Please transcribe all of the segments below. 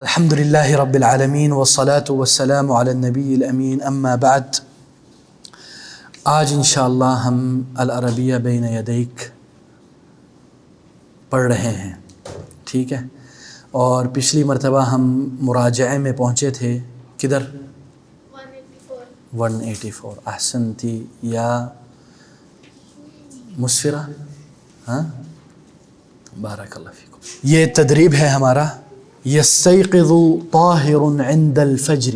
الحمد لله رب العالمين والصلاة والسلام على النبي الأمين أما بعد. آج انشاءاللہ ہم العربیہ بین یدیک پڑھ رہے ہیں، ٹھیک ہے. اور پچھلی مرتبہ ہم مراجعے میں پہنچے تھے کدھر؟ 184. احسنتی یا مسفرہ، ہاں بارک اللہ فیکم. یہ تدریب ہے ہمارا. یستیقظ طاہر عند الفجر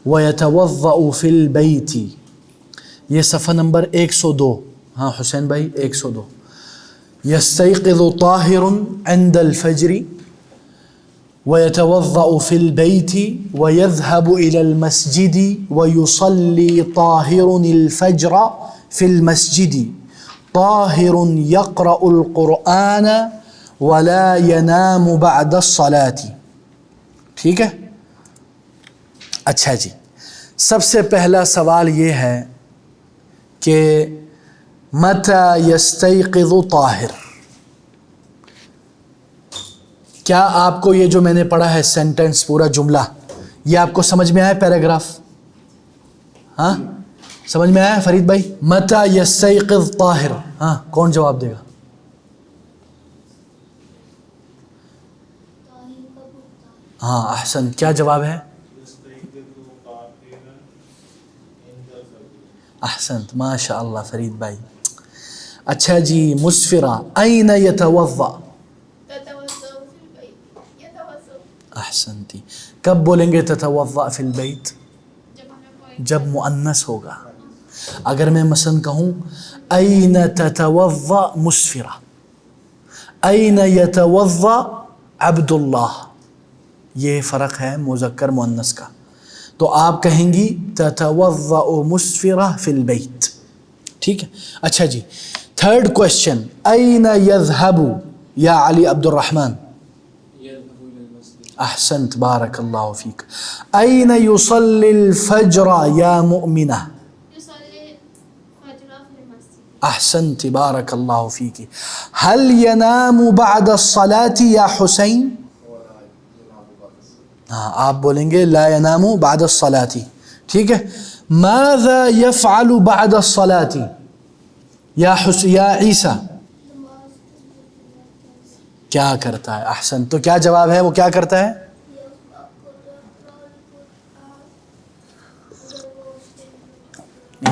ویتوضأ فی البیت. یہ صفحہ نمبر 102. ہاں حسین بھائی 102. یستیقظ طاہر عند الفجر ويتوضأ في البيت ويذهب إلى المسجد ويصلي طاهر الفجر في المسجد طاهر يقرأ القرآن ولا ينام بعد الصلاة. ٹھیک ہے. اچھا جی، سب سے پہلا سوال یہ ہے کہ متى يستيقظ طاہر. کیا آپ کو یہ جو میں نے پڑھا ہے سینٹنس، پورا جملہ، یہ آپ کو سمجھ میں آیا؟ پیراگراف ہاں سمجھ میں آیا فرید بھائی؟ متى يستيقظ طاہر، ہاں کون جواب دے گا؟ ہاں احسن، کیا جواب ہے؟ احسنت، ماشاء اللہ فرید بھائی. اچھا جی مسفرہ، این یتوضأ. احسنتی. کب بولیں گے تتوضأ فی البیت؟ جب مؤنث ہوگا. اگر میں مثلا کہوں این تتوضأ مسفرہ، این یتوضأ عبد اللہ، یہ فرق ہے مذکر مؤنث کا. تو آپ کہیں گی تتوضأ مسفرہ فی البیت. ٹھیک ہے. اچھا جی تھرڈ کوشچن، این یذهب یا علی عبد الرحمن. احسنت بارک اللہ فیک. این یصلی الفجر یا مؤمنہ. احسنت بارک اللہ فیک. هل ينام بعد الصلاة یا حسین؟ ہاں آپ بولیں گے لا ينام بعد الصلاة. ٹھیک ہے. ماذا يفعل بعد الصلاة یا عیسیٰ؟ کیا کرتا ہے؟ احسن. تو کیا جواب ہے؟ وہ کیا کرتا ہے؟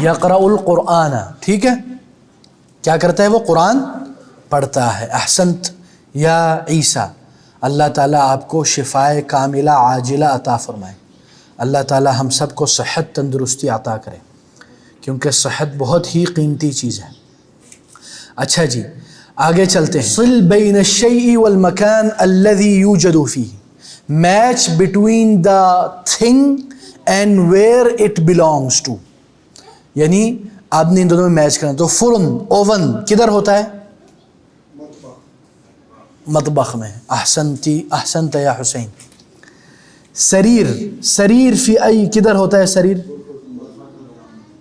یقرأ القرآن. ٹھیک ہے. کیا کرتا ہے؟ وہ قرآن پڑھتا ہے. احسنت یا عیسیٰ. اللہ تعالیٰ آپ کو شفائے کاملہ عاجلہ عطا فرمائے. اللہ تعالیٰ ہم سب کو صحت تندرستی عطا کرے، کیونکہ صحت بہت ہی قیمتی چیز ہے. اچھا جی آگے چلتے ہیں. صل بین الشیء والمکان الذی یوجد فیہ. Match between the thing and where it belongs to. یعنی آپ نے ان دونوں میں میچ کرنا. تو فرن، اوون کدھر ہوتا ہے؟ مطبخ میں. احسنتی، احسنت یا حسین. سریر، سریر فی ای کدھر ہوتا ہے سریر؟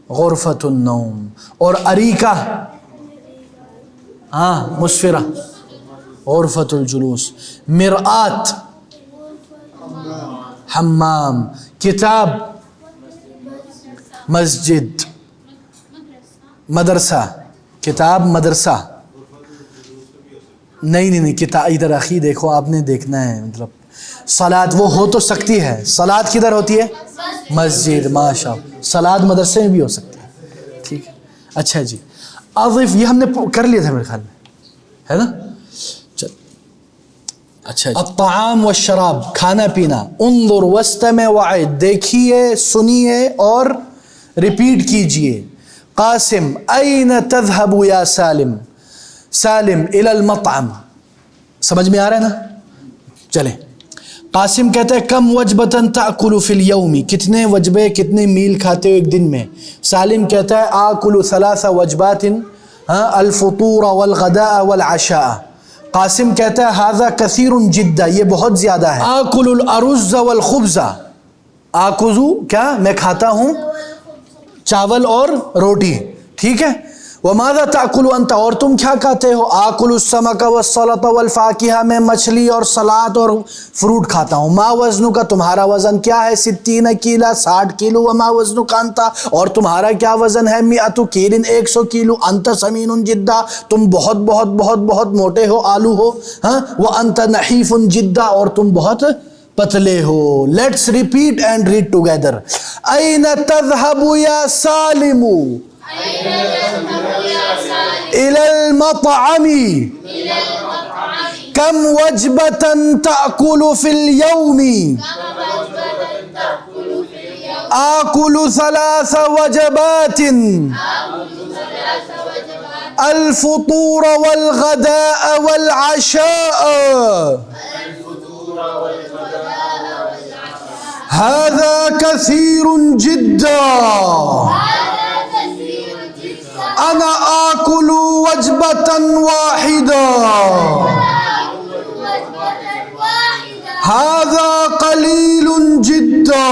غرفۃ النوم. اور اریکہ، ہاں مسفرہ، غرفۃ الجلوس. مرآت، حمام. کتاب، مسجد. مدرسہ، کتاب مدرسہ. نہیں کتاب ادھر اخی دیکھو، آپ نے دیکھنا ہے. مطلب صلاۃ وہ ہو تو سکتی ہے. صلاۃ کدھر ہوتی ہے؟ مسجد. ماشاء اللہ. صلاۃ مدرسے میں بھی ہو سکتی ہے. ٹھیک ہے. اچھا جی اضف، یہ ہم نے کر لیا تھا میرے خیال میں، ہے نا؟ چل اچھا جی. الطعام والشراب، کھانا پینا. انظر واستمع وعد، دیکھیے سنیے اور ریپیٹ کیجئے. قاسم، این تذهب یا سالم. سالم الی المطعم. سمجھ میں آ رہا ہے نا؟ چلیں. قاسم کہتا ہے کم وجبۃ تأکل فی الیوم، کتنے وجبے کتنے میل کھاتے ہو ایک دن میں؟ سالم کہتا ہے آکل 3 وجبات، الفطور والغداء والعشاء. قاسم کہتا ہے ھذا کثیر جدا، یہ بہت زیادہ ہے. آکل الارز والخبز. آکلُ کیا؟ میں کھاتا ہوں چاول اور روٹی. ٹھیک ہے. وَمَاذَا تَأْكُلُ أَنْتَ اور تم کیا کھاتے ہو؟ آکل السمک والسلط والفاکہہ میں مچھلی اور سلاد اور فروٹ کھاتا ہوں. ما وزنک تمہارا وزن کیا ہے؟ 60 کیلا 60 کلو. وما وزنک انت اور تمہارا کیا وزن ہے؟ 100 کیلن 100 کلو. انت سمین جدا تم بہت بہت بہت بہت موٹے ہو آلو ہو. ہاں وانت نحیف جدا اور تم بہت پتلے ہو. Let's repeat and read together. این تذهب یا سالم إلى المطعم كم وجبة تأكل في اليوم؟ آكل 3 وجبات الفطور والغداء والعشاء. هذا كثير جدا. أنا آكل وجبة واحدة. هذا قليل جدا.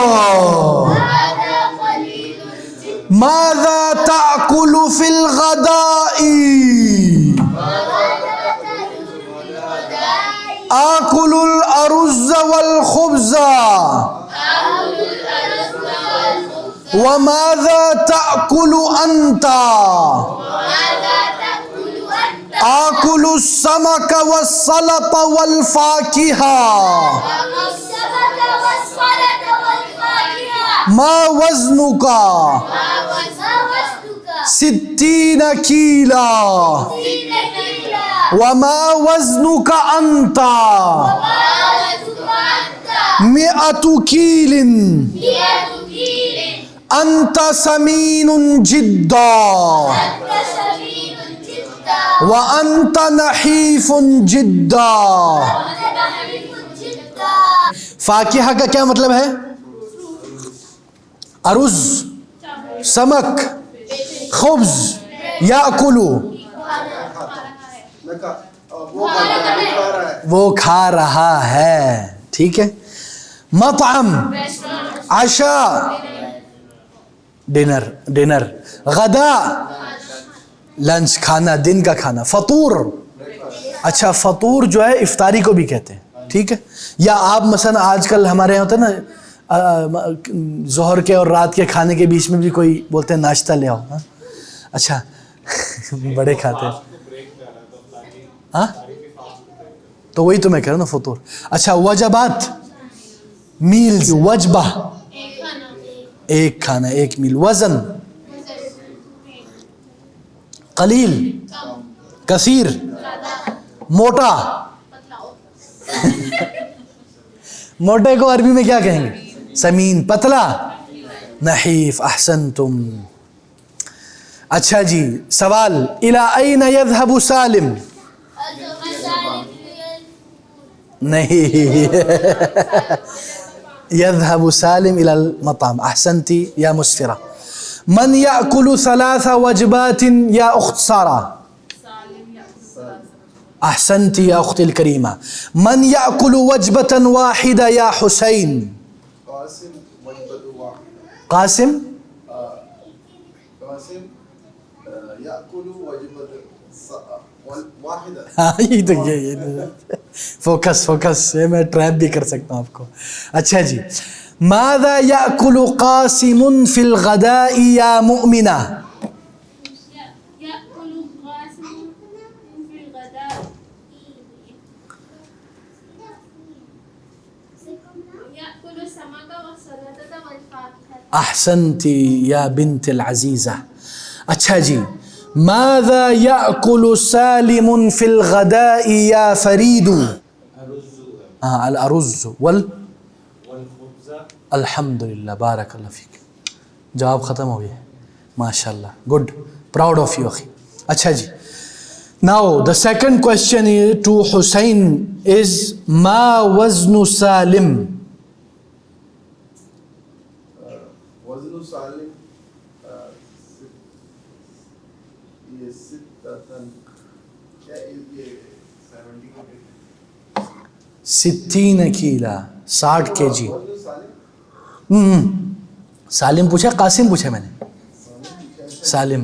ماذا تأكل في الغداء؟ آكل الأرز والخبز. وماذا تأكل أنت؟ آكل السمك والسلط والفاكهة. ما وزنك؟ 60 كيلا. وما وزنك أنت؟ 100 كيل. أنت سمين جدا وأنت نحيف جدا. فاکہہ کا کیا مطلب ہے؟ ارز، سمک، خبز. یاکلو وہ کھا رہا ہے. ٹھیک ہے. مطعم عشاء ڈنر. غدا لنچ کھانا دن کا کھانا. فطور اچھا فطور جو ہے افطاری کو بھی کہتے ہیں. ٹھیک ہے. یا آپ مثلا آج کل ہمارے یہاں ہوتا ہے نا ظہر کے اور رات کے کھانے کے بیچ میں بھی کوئی بولتے ہیں ناشتہ لے آؤ. اچھا بڑے کھاتے ہیں. ہاں تو وہی تو میں کہہ رہا ہوں نا فطور. اچھا وجبات میلز. وجبہ ایک کھانا ایک میل. وزن قلیل کثیر موٹا. موٹے کو عربی میں کیا کہیں گے؟ سمین. پتلا نحیف. احسنتم. اچھا جی سوال. الی این یذهب سالم؟ نہیں يذهب سالم إلى المطعم. أحسنتي يا مسفرة. من يأكل 3 وجبات يا أخت سارة؟ أحسنتي يا أختي الكريمة. من يأكل وجبة واحدة يا حسين؟ قاسم يأكل وجبة واحدة. فوکس میں ٹریپ بھی کر سکتا ہوں آپ کو. اچھا جی. ماذا يأكل قاسم في الغداء يا مؤمنة؟ يأكل قاسم في الغداء يأكل السمك والسلطة والفاكهة. احسنتي يا بنت العزيزة. اچھا جی. ماذا يأكل سالم في الغداء يا فريد؟ الأرز والخبز. الحمد للہ بارک اللہ فیک. جواب ختم ہو گیا. ماشاء اللہ. گڈ. پراؤڈ آف یو اخی. اچھا جی. Now the second question to Hussein is ما وزن سالم؟ وزن سالم 60 کیلا 60 کے جی. سالم پوچھا قاسم پوچھا میں نے؟ سالم.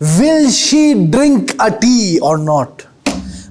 Will she drink a tea or not?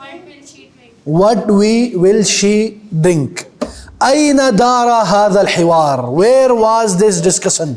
What will she drink? what will she drink? أين دار هذا الحوار, where was this discussion?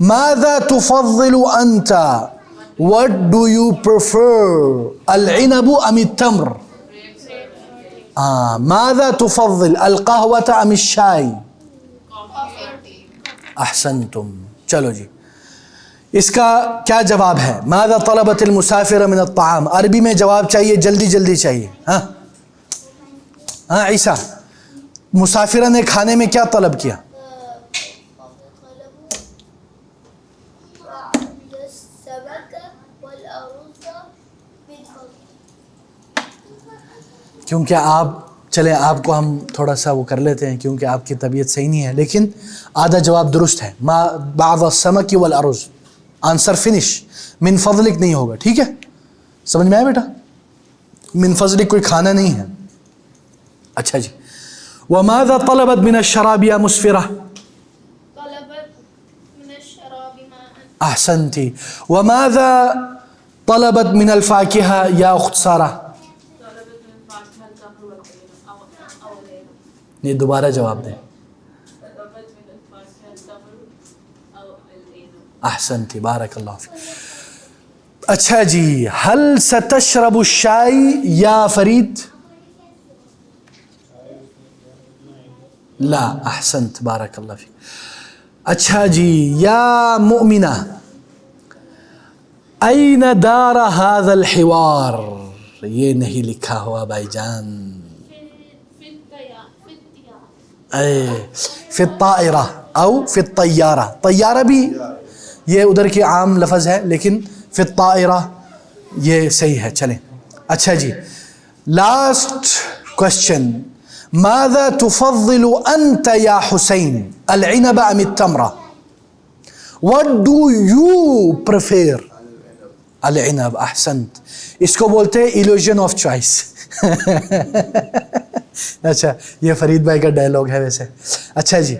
ماذا تفضل أنت, what do you prefer? العنب أم التمر? ماذا تفضل, القهوة أم الشاي? أحسنتم. چلو جی, اس کا کیا جواب ہے؟ ماذا طلبت المسافر من الطعام, عربی میں جواب چاہیے, جلدی جلدی چاہیے. ہاں عیسیٰ, مسافرہ نے کھانے میں کیا طلب کیا؟ کیونکہ آپ, چلیں آپ کو ہم تھوڑا سا وہ کر لیتے ہیں کیونکہ آپ کی طبیعت صحیح نہیں ہے, لیکن آدھا جواب درست ہے. ما بعض السمک والارز, آنسر فنش. من فضلک نہیں ہوگا, ٹھیک ہے؟ سمجھ میں آیا بیٹا؟ من فضلک کوئی کھانا نہیں ہے. اچھا جی. وماذا طلبت من الشراب یا مسفرہ؟ طلبت من الشراب ماء. احسنتی. وماذا طلبت من الفاکہہ یا اخت سارہ؟ نہیں, دوبارہ جواب دیں. احسنتی, بارک اللہ فیک. اچھا جی, هل ستشرب الشاي یا فرید؟ لا, احسنت, بارک اللہ فیک. اچھا جی, یا مؤمنہ, این دار هذا الحوار, یہ نہیں لکھا ہوا بھائی جان. فی الطائرہ او فی الطیارہ, طیارہ بھی یہ ادھر کی عام لفظ ہے, لیکن فی الطائرہ یہ صحیح ہے. چلیں اچھا جی, لاسٹ کوشچن. ماذا تفضل انت یا حسین, العنب ام التمرہ؟ What do you prefer? العنب. احسنت. اس کو بولتے ہیں illusion of choice. اچھا, یہ فرید بھائی کا ڈائلاگ ہے ویسے. اچھا جی,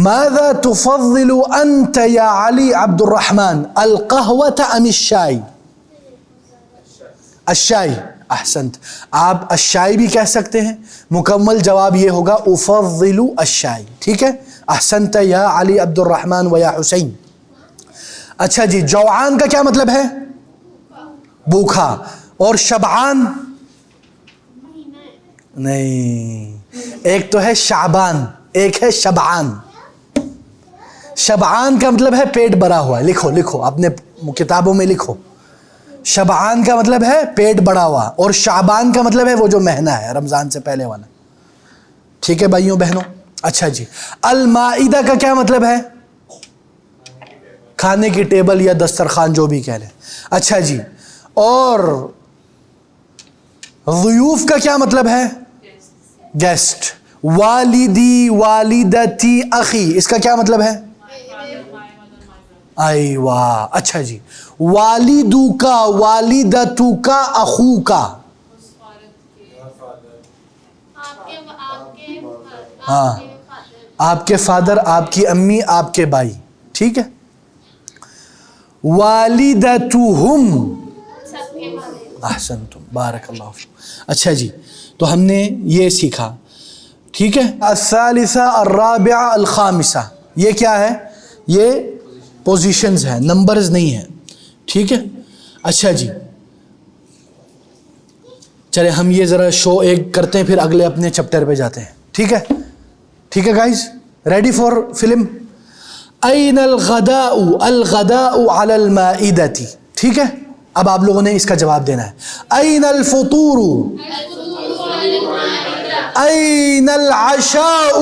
ماذا تفضل انت یا علی عبد الرحمن, القہوة ام الشائی؟ الشائی. احسنت. آپ الشائی بھی کہہ سکتے ہیں, مکمل جواب یہ ہوگا افضل الشائی, ٹھیک ہے؟ احسنت یا علی عبد الرحمن و یا حسین. اچھا جی, جوعان کا کیا مطلب ہے؟ بھوکا. اور شبعان؟ نہیں, ایک تو ہے شعبان, ایک ہے شبعان. شبعان کا مطلب ہے پیٹ بھرا ہوا ہے. لکھو لکھو, اپنے کتابوں میں لکھو. شبعان کا مطلب ہے پیٹ بڑا ہوا, اور شعبان کا مطلب ہے وہ جو مہینہ ہے رمضان سے پہلے والا. ٹھیک ہے بھائیوں بہنوں. اچھا جی, المائدہ کا کیا مطلب ہے؟ کھانے کی ٹیبل یا دسترخوان, جو بھی کہہ لیں. اچھا جی, اور ضیوف کا کیا مطلب ہے؟ گیسٹ. والدی, والدتی, اخی, اس کا کیا مطلب ہے؟ ایوہ. اچھا جی, والدو کا, والدتو کا, اخو کا. ہاں, آپ کے فادر, آپ کی امی, آپ کے بھائی, ٹھیک ہے. والدتہم. احسنتم, بارک اللہ فیکم. اچھا جی, تو ہم نے یہ سیکھا, ٹھیک ہے. الثالثہ, الرابعہ, الخامسہ, یہ کیا ہے؟ یہ پوزیشنز ہیں, نمبرز نہیں ہیں, ٹھیک ہے. اچھا جی, چلے ہم یہ ذرا شو ایک کرتے ہیں, پھر اگلے اپنے چپٹر پہ جاتے ہیں, ٹھیک ہے. ٹھیک ہے گائز, ریڈی فار فلم. این الغداء, الغداء علی المائدۃ, ٹھیک ہے. اب آپ لوگوں نے اس کا جواب دینا ہے. این الفطور, این العشاء,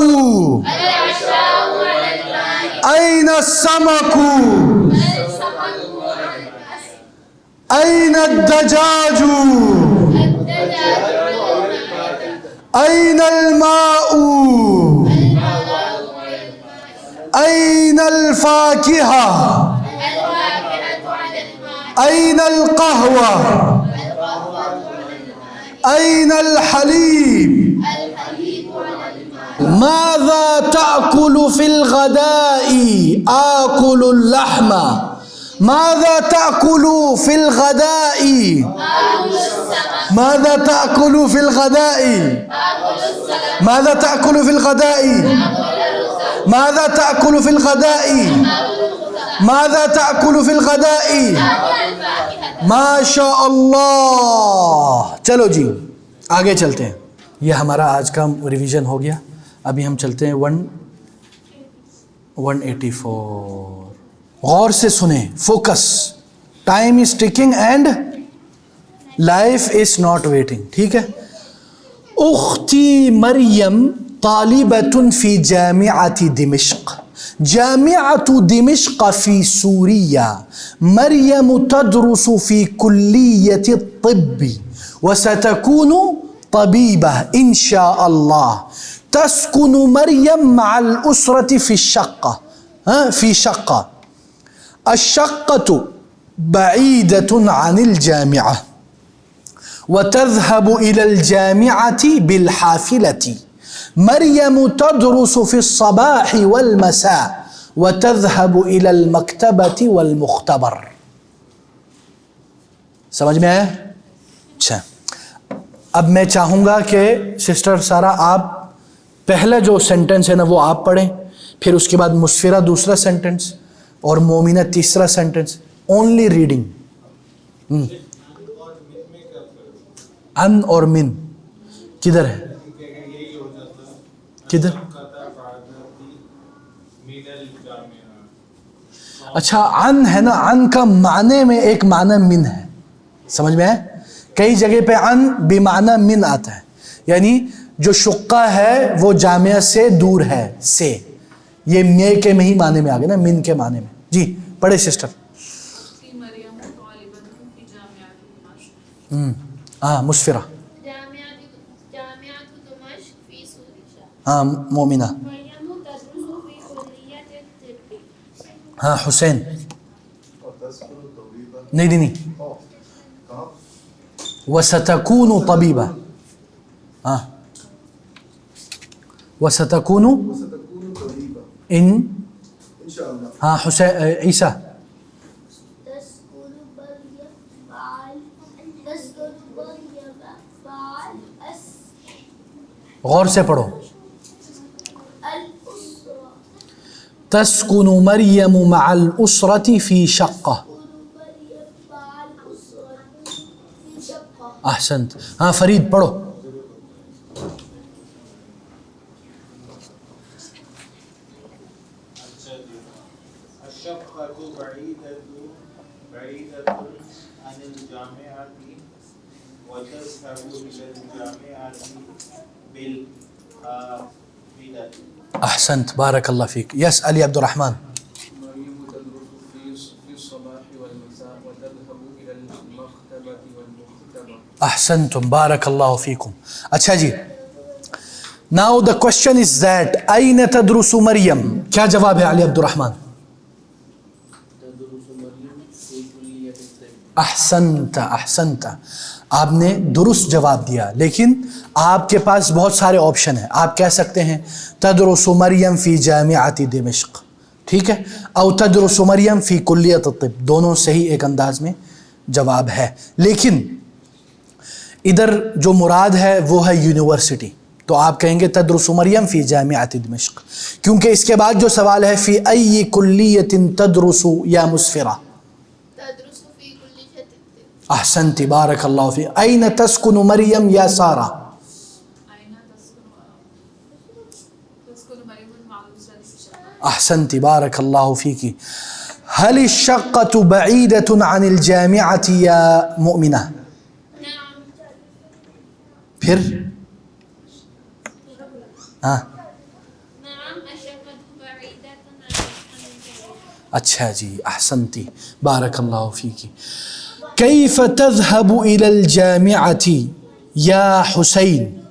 این السمک, این الدجاج, این الماء, الفاكهة الفاكهة على الماء أين القهوة القهوة على الماء أين الحليب الحليب على الماء ماذا تأكل في الغداء آكل اللحم ماذا تأكل في الغداء آكل السمك ماذا تأكل في الغداء آكل السلام ماذا تأكل في الغداء آكل الرزق ماذا تأكل في الغداء آكل الخضار ماذا تأكل في الغداء آكل الفاكهة ماشاء اللہ. چلو جی آگے چلتے ہیں. یہ ہمارا آج کا ریویژن ہو گیا. ابھی ہم چلتے ہیں 184. غور سے سنیں, focus. Time is taking and life is not waiting. ٹھیک ہے. اختی مریم طالبۃ فی جامعۃ دمشق. جامعۃ دمشق فی سوریا. مریم تدرس فی کلیۃ الطب وستكون طبیبہ ان شاء اللہ. تسكن مریم مع الأسرة في الشقة في شقة. الشقة بعيدة عن الجامعة وتذهب إلى الجامعة بالحافلة. مريم تدرس في الصباح والمساء وتذهب إلى المكتبة والمختبر. سمجھ میں آیا؟ اچھا, اب میں چاہوں گا کہ سسٹر سارا آپ پہلا جو سینٹنس ہے نا وہ آپ پڑھیں, پھر اس کے بعد مسفرہ دوسرا سینٹنس اور مومنہ تیسرا سینٹنس. Only reading. ان اور من کدھر ہے؟ کدھر؟ اچھا ان ہے نا, ان کا معنی میں ایک معنی من ہے. سمجھ میں ہے؟ کئی جگہ پہ ان بمعنی من آتا ہے, یعنی جو شقہ ہے وہ جامعہ سے دور ہے سے. یہ میں کے میں ہی معنی میں آ گیا نا, من کے معنی میں. جی پڑھے سسٹر. ہاں مسفرہ. جامعة دمشق في سوريا. ہاں مومنہ. مريم تدرس في كلية الطب. ہاں حسین. وتسكن طبيبة. نہیں کہاں؟ وستكون طبیبہ. ہاں وستكون وستكون طبيبة ان إن شاء الله. ہاں حسین عیسیٰ. تسكن مريم مع تسكن مريم مع غور سے پڑھو. الأسرة. تسكن مريم مع الأسرة في شقة. تسكن مريم مع الأسرة في شقة. احسنت. ہاں فرید پڑھو. الشقة بعيدة عن الجامعة وتذهب إلى الجامعة بالحافلة. احسنت بارك الله فيك. يس علي عبد الرحمن. مريم تدرس في الصباح والمساء وتذهب إلى المكتبة والمختبر. احسنتم بارك الله فيكم. اچھا جی, now the question is that أين تدرس مريم. کیا جواب ہے علی عبد الرحمن؟ تدرس مريم في كلية الطب. احسنت احسنت. آپ نے درست جواب دیا, لیکن آپ کے پاس بہت سارے آپشن ہیں. آپ کہہ سکتے ہیں تدرس مریم فی جامعۃ دمشق, ٹھیک ہے, او تدرس مریم فی کلیۃ الطب. دونوں صحیح ایک انداز میں جواب ہے, لیکن ادھر جو مراد ہے وہ ہے یونیورسٹی. تو آپ کہیں گے تدرس مریم فی جامعۃ دمشق, کیونکہ اس کے بعد جو سوال ہے فی ای کلیۃ تدرس یا مسفرہ. تدرس في كلية الطب. احسنت بارک اللہ فی. این تسکن مریم یا سارہ. احسنت بارک اللہ فیکی. هل الشقة بعيدة عن الجامعة يا مؤمنة؟ نعم. پھر ہاں نعم الشقة بعيدة عن الجامعة. اچھا جی احسنتی بارک اللہ فیکی. كيف تذهب إلى الجامعة يا حسين؟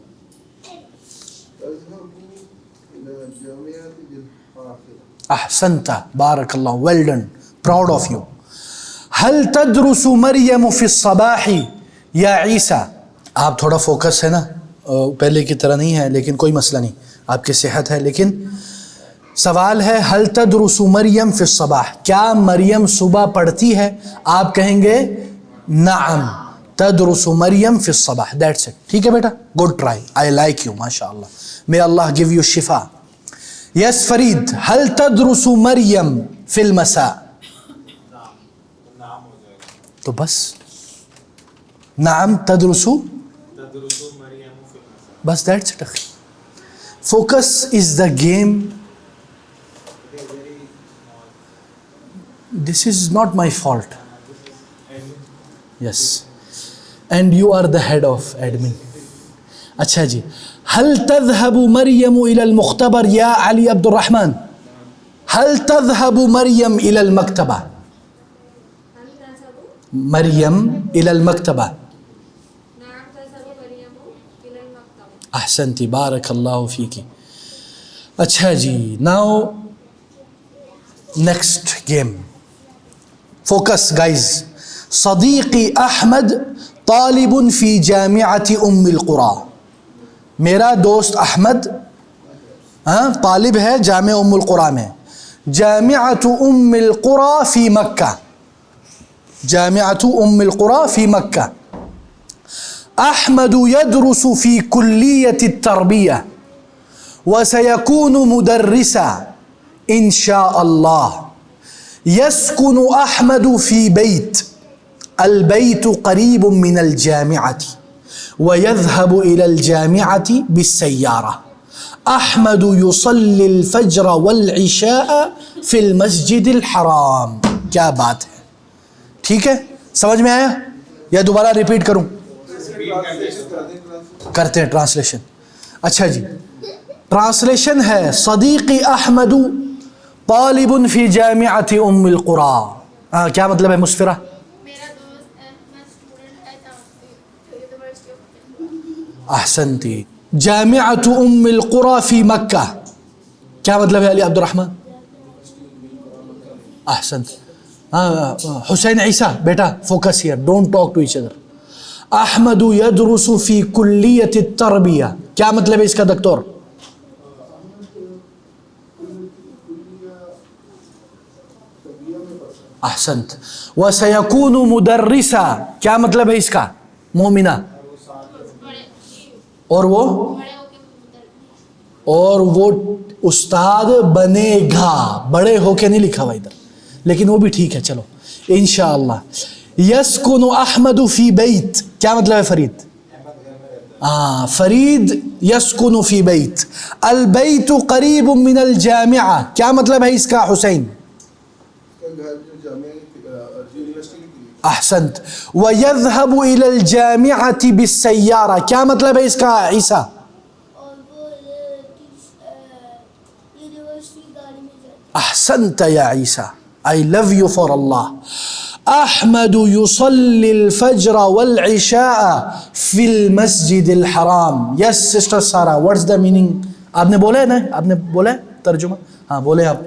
تذهب إلى الجامعة بالحافلة. احسنت بارک اللہ well done proud of you هل تدرس مریم فی الصباح یا عیسیٰ. آپ تھوڑا فوکس ہے نا, پہلے کی طرح نہیں ہے لیکن کوئی مسئلہ نہیں, آپ کی صحت ہے. لیکن سوال ہے هل تدرس مریم فی الصباح, کیا مریم صبح پڑھتی ہے؟ آپ کہیں گے نعم تدرس مریم فی الصباح. That's it. ٹھیک ہے بیٹا, good try, I like you, ماشاء اللہ, may اللہ give you شفا. یس فرید, هل تدرس مریم فی المساء. نام ہو جائے گا. تو بس نعم تدرس, تدرس مریم فی المساء. بس that's it. Focus is the game. This is not my fault. Yes and you are the head of admin. اچھا جی, هل تذهب مریم الى المختبر یا علی عبد الرحمن؟ هل تذهب مریم الى المکتبہ؟ مریم الى المکتبہ. نعم تذهب مريم إلى المكتبة. احسنتی بارک اللہ فیکی. اچھا جی, now next game. Focus guys. Siddiqui Ahmed طالب فی جامعۃ ام القری. میرا دوست احمد طالب ہے جامع ام القری میں. جامعۃ ام القری فی مکہ. جامعۃ ام القری فی مکہ. احمد يدرس في كلية التربية وسيكون مدرسا ان شاء الله. يسكن احمد في بيت, البيت قريب من الجامعة ويذهب إلى الجامعة بالسيارة. احمد يصلي الفجر والعشاء في المسجد الحرام. کیا بات ہے, ٹھیک ہے, سمجھ میں آیا یا دوبارہ ریپیٹ کروں؟ کرتے ہیں ٹرانسلیشن. اچھا جی, ٹرانسلیشن ہے صدیقی احمد طالب فی جامعۃ ام القری. کیا مطلب ہے مسفرہ؟ میرا دوست احمد اسٹوڈنٹ ہے یونیورسٹی آف. احسنتی. جامعۃ ام القری فی مکہ, کیا مطلب ہے علی عبد الرحمن؟ احسنت. حسین عیسیٰ بیٹا focus here, don't talk to each other. Ahmed یدرس فی کلیۃ التربیہ, کیا مطلب ہے اس کا دکتور؟ احسنت. وسیکون مدرسا, کیا مطلب ہے اس کا؟ مومنہ. اور وہ استاد بنے گا. بڑے ہو کے نہیں لکھا ہوا ادھر, لیکن وہ بھی ٹھیک ہے, چلو انشاءاللہ. یسکن احمد فی بیت, کیا مطلب ہے فرید؟ فرید یسکن فی بیت. البیت قریب من الجامعہ, کیا مطلب ہے اس کا حسین؟ احسنت. وَيَذْهَبُ إِلَى الْجَامِعَةِ بِالسَّيَّارَةِ, کیا مطلب ہے اس کا عیسیٰ؟ اور وہ یونیورسٹی گاڑی میں جاتے. احسنت یا عیسیٰ, I love you for Allah. Ahmad يصلي الفجر والعشاء في المسجد الحرام. Yes sister Sara, what's the meaning? آپ نے بولا ہے نا, آپ نے بولا ہے ترجمہ؟ ہاں بولے آپ.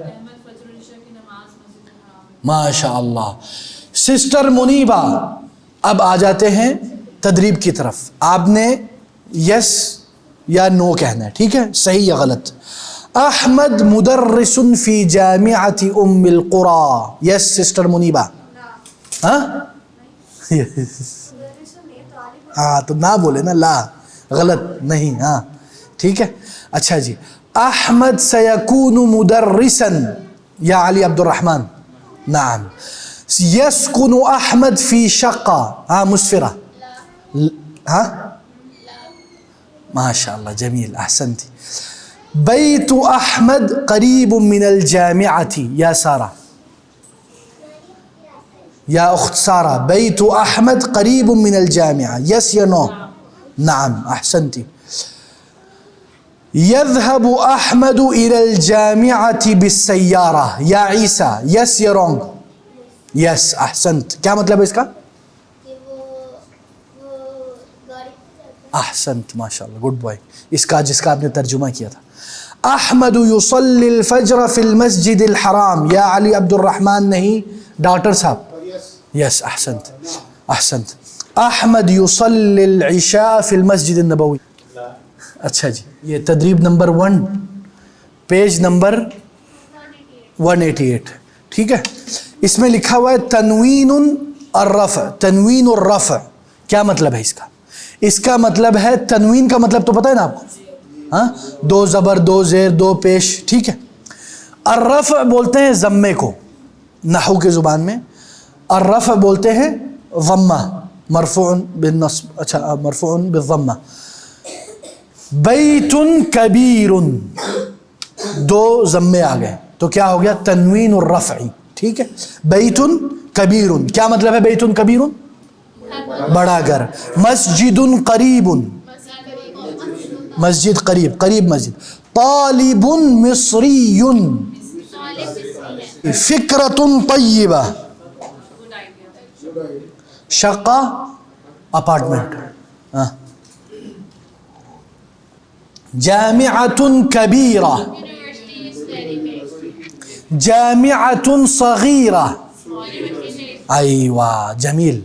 ماشاء اللہ. سسٹر منیبہ, اب آ جاتے ہیں تدریب کی طرف. آپ نے یس یا نو کہنا ہے, ٹھیک ہے, صحیح یا غلط. احمد مدرس فی جامعۃ ام القری. یس سسٹر منیبہ. ہاں تو نہ بولے نا, لا غلط نہیں, ہاں ٹھیک ہے. اچھا جی, احمد سیکون مدرسا یا علی عبد الرحمن. نعم. یسکن احمد فی شقہ. ہاں مسفرہ. ہاں ماشاء اللہ جمیل, احسنتی. بیت احمد قریب من الجامعۃ. یا سارہ, یا اخت سارہ, بیت احمد قریب من الجامعہ. یس یا نو؟ نعم احسنتی. یذهب احمد الى الجامعۃ بالسیارہ. یا عیسیٰ, یس یا رونگ؟ یس احسنت. کیا مطلب ہے اس کا؟ کہ وہ گاڑی میں جاتے. احسنت ماشاء اللہ, گڈ بوائے. اس کا جس کا آپ نے ترجمہ کیا تھا. احمد یصلی الفجر فی المسجد الحرام. یا علی عبد الرحمن نہیں, ڈاکٹر صاحب. یس احسنت احسنت. احمد یصلی العشاء فی المسجد النبوی. اچھا جی, یہ تدریب نمبر 1 پیج نمبر 188. ٹھیک ہے, اس میں لکھا ہوا ہے تنوین الرفع. تنوین الرفع کیا مطلب ہے اس کا؟ اس کا مطلب ہے, تنوین کا مطلب تو پتہ ہے نا آپ کو, ہاں, 2 زبر 2 زیر 2 پیش. ٹھیک ہے. الرفع بولتے ہیں ضمے کو, نحو کی زبان میں الرفع بولتے ہیں ضمہ, مرفوع بالنصب, اچھا مرفوع بالضمہ. بیت کبیر, 2 ضمے آ گئے تو کیا ہو گیا؟ تنوین الرفع. ٹھیک ہے. بیت کبیر, کیا مطلب ہے بیت کبیر؟ بڑا گھر. مسجد قریب, مسجد قریب, قریب مسجد. طالب مصری, فکرۃ طیبہ. شقہ اپارٹمنٹ. ہاں. جامعۃ کبیرہ, جامعۃ صغیرہ. ایوہ جمیل.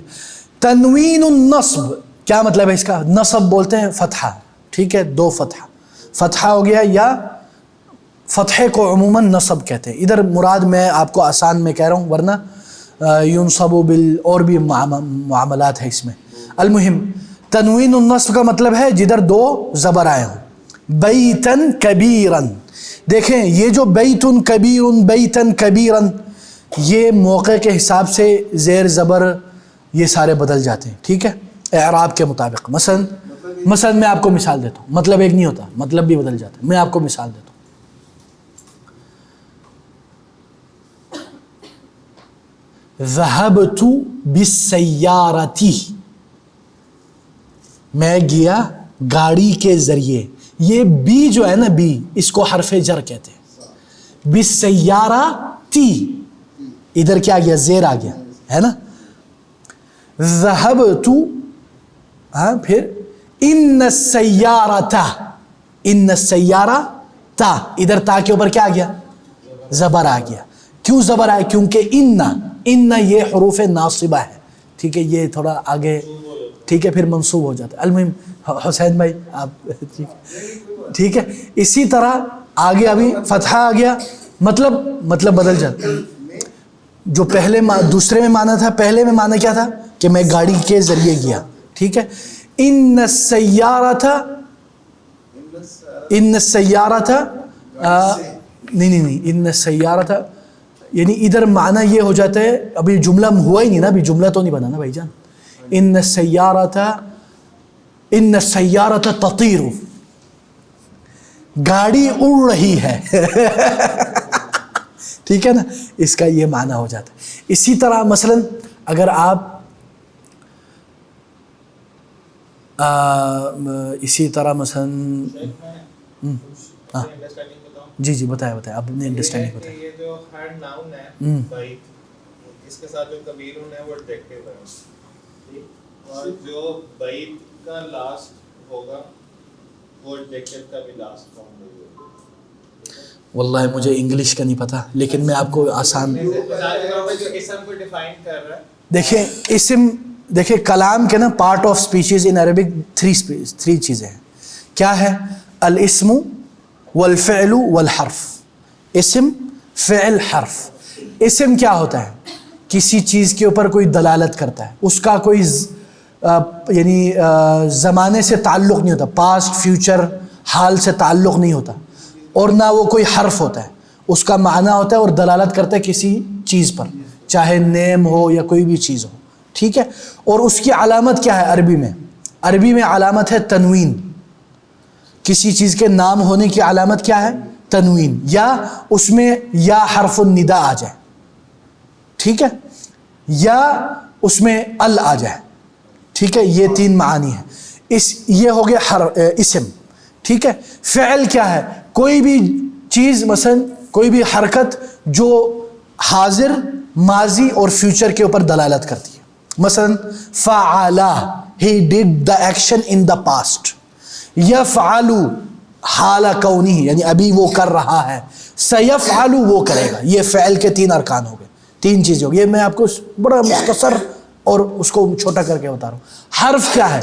تنوین النصب کیا مطلب ہے اس کا؟ نصب بولتے ہیں فتحہ. ٹھیک ہے, 2 فتحہ, فتحہ ہو گیا, یا فتحے کو عموماً نصب کہتے ہیں. ادھر مراد میں آپ کو آسان میں کہہ رہا ہوں, ورنہ ینصب اور بھی معاملات ہے اس میں. المہم تنوین النصب کا مطلب ہے جدھر 2 زبر آئے ہوں. بیتن کبیرن, دیکھیں یہ جو بیتن کبیرن, بیتن کبیرن, یہ موقع کے حساب سے زیر زبر یہ سارے بدل جاتے ہیں. ٹھیک ہے, اعراب کے مطابق. مثلا میں آپ کو مثال دیتا ہوں, مطلب ایک نہیں ہوتا, مطلب بھی بدل جاتا ہے. میں آپ کو مثال دیتا ہوں. ذهبت بالسیارۃ, میں گیا گاڑی کے ذریعے. یہ بی جو ہے نا, بی, اس کو حرف جر کہتے ہیں. بالسیارۃ, ادھر کیا گیا؟ زیر آ گیا ہے نا. ذهبت, ہاں, پھر ان السیارۃ, ان السیارۃ, ادھر تا کے اوپر کیا آ گیا؟ زبر آ گیا. کیوں زبر آئے؟ کیونکہ ان یہ حروف ناصبہ ہے. ٹھیک ہے, یہ تھوڑا آگے, ٹھیک ہے, پھر منصوب ہو جاتا ہے. المہم حسین بھائی آپ, ٹھیک ہے. اسی طرح آگے ابھی فتحہ آ گیا, مطلب بدل جاتا ہے. جو پہلے دوسرے میں معنی تھا, پہلے میں معنی کیا تھا کہ میں گاڑی کے ذریعے گیا. ٹھیک ہے. ان السیارۃ, ان السیارۃ, نہیں, ان السیارۃ یعنی ادھر معنی یہ ہو جاتا ہے, ابھی جملہ ہوا ہی نہیں نا, ابھی جملہ تو نہیں بنا نا بھائی جان. ان السیارۃ, ان السیارۃ تطیر, گاڑی اڑ رہی ہے. ٹھیک ہے نا, اس کا یہ معنی ہو جاتا ہے. اسی طرح مثلا اگر آپ اسی طرح مثلا جی بتائیں آپ نے انڈرسٹینڈنگ بتائیں. یہ جو ہر ناؤن ہے بیت, اس کے ساتھ جو کبیرون ہے وہ ایڈجیکٹو ہے, اور جو بیت کا لاسٹ ہوگا وہ ایڈجیکٹو کا بھی لاسٹ فارم ہوگا. واللہ مجھے انگلش کا نہیں پتہ, لیکن میں آپ کو آسان, جو اسم کو ڈیفائن کر رہا ہے. دیکھیں اسم, دیکھیں کلام کے نا part of speeches in Arabic 3 چیزیں ہیں. کیا ہے؟ الاسم والفعل والحرف. اسم, فعل, حرف. اسم کیا ہوتا ہے؟ کسی چیز کے اوپر کوئی دلالت کرتا ہے, اس کا کوئی یعنی زمانے سے تعلق نہیں ہوتا, پاسٹ فیوچر حال سے تعلق نہیں ہوتا, اور نہ وہ کوئی حرف ہوتا ہے. اس کا معنی ہوتا ہے اور دلالت کرتا ہے کسی چیز پر, چاہے نیم ہو یا کوئی بھی چیز ہو. ٹھیک ہے. اور اس کی علامت کیا ہے عربی میں؟ عربی میں علامت ہے تنوین. کسی چیز کے نام ہونے کی علامت کیا ہے؟ تنوین, یا اس میں یا حرف النداء آ جائے. ٹھیک ہے, یا اس میں ال آ جائے. ٹھیک ہے, یہ 3 معانی ہیں. یہ ہو گیا اسم. ٹھیک ہے. فعل کیا ہے؟ کوئی بھی چیز, مثلا کوئی بھی حرکت جو حاضر, ماضی اور فیوچر کے اوپر دلالت کرتی ہے. مثلا فعلا, he did the action in the past. یفعل, حال کونی یعنی ابھی وہ کر رہا ہے, سیفعل وہ کرے گا. یہ فعل کے 3 ارکان ہو گئے, 3 چیزیں ہو گئی. یہ میں آپ کو بڑا مختصر اور اس کو چھوٹا کر کے بتا رہا ہوں. حرف کیا ہے؟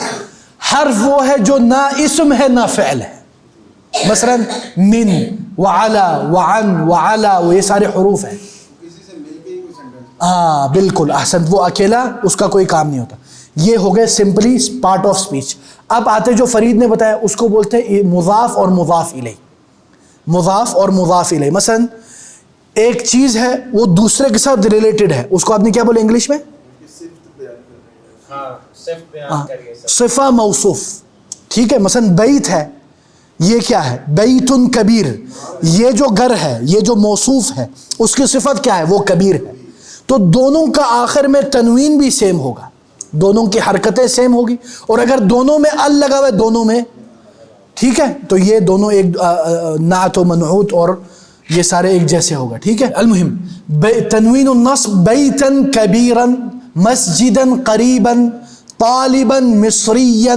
حرف وہ ہے جو نہ اسم ہے نہ فعل ہے. مثلا من وعلا وعن وعلا, یہ سارے حروف ہیں. کسی سے مل کے ہی کوئی سینٹینس. ہاں بالکل احسن, وہ اکیلا اس کا کوئی کام نہیں ہوتا. یہ ہو گئے سمپلی پارٹ آف اسپیچ. اب آتے جو فرید نے بتایا اس کو بولتے ہیں مضاف اور مضاف الیہ. مضاف اور مضاف الیہ. مثلا ایک چیز ہے وہ دوسرے کے ساتھ ریلیٹڈ ہے, اس کو آپ نے کیا بولے انگلش میں؟ ہاں صفت بیان کریے سر. صفہ موصوف. ٹھیک ہے, مثلا بیت ہے, یہ کیا ہے؟ بیت کبیر. یہ جو گھر ہے, یہ جو موصوف ہے اس کی صفت کیا ہے؟ وہ کبیر ہے. تو دونوں کا آخر میں تنوین بھی سیم ہوگا, دونوں کی حرکتیں سیم ہوگی. اور اگر دونوں میں ال لگا ہوا ہے دونوں میں, ٹھیک ہے, تو یہ دونوں ایک نعت و منعوت اور یہ سارے ایک جیسے ہوگا. ٹھیک ہے. المہم تنوین النصب بیتا کبیرا مسجدا قریبا طالبا مصریا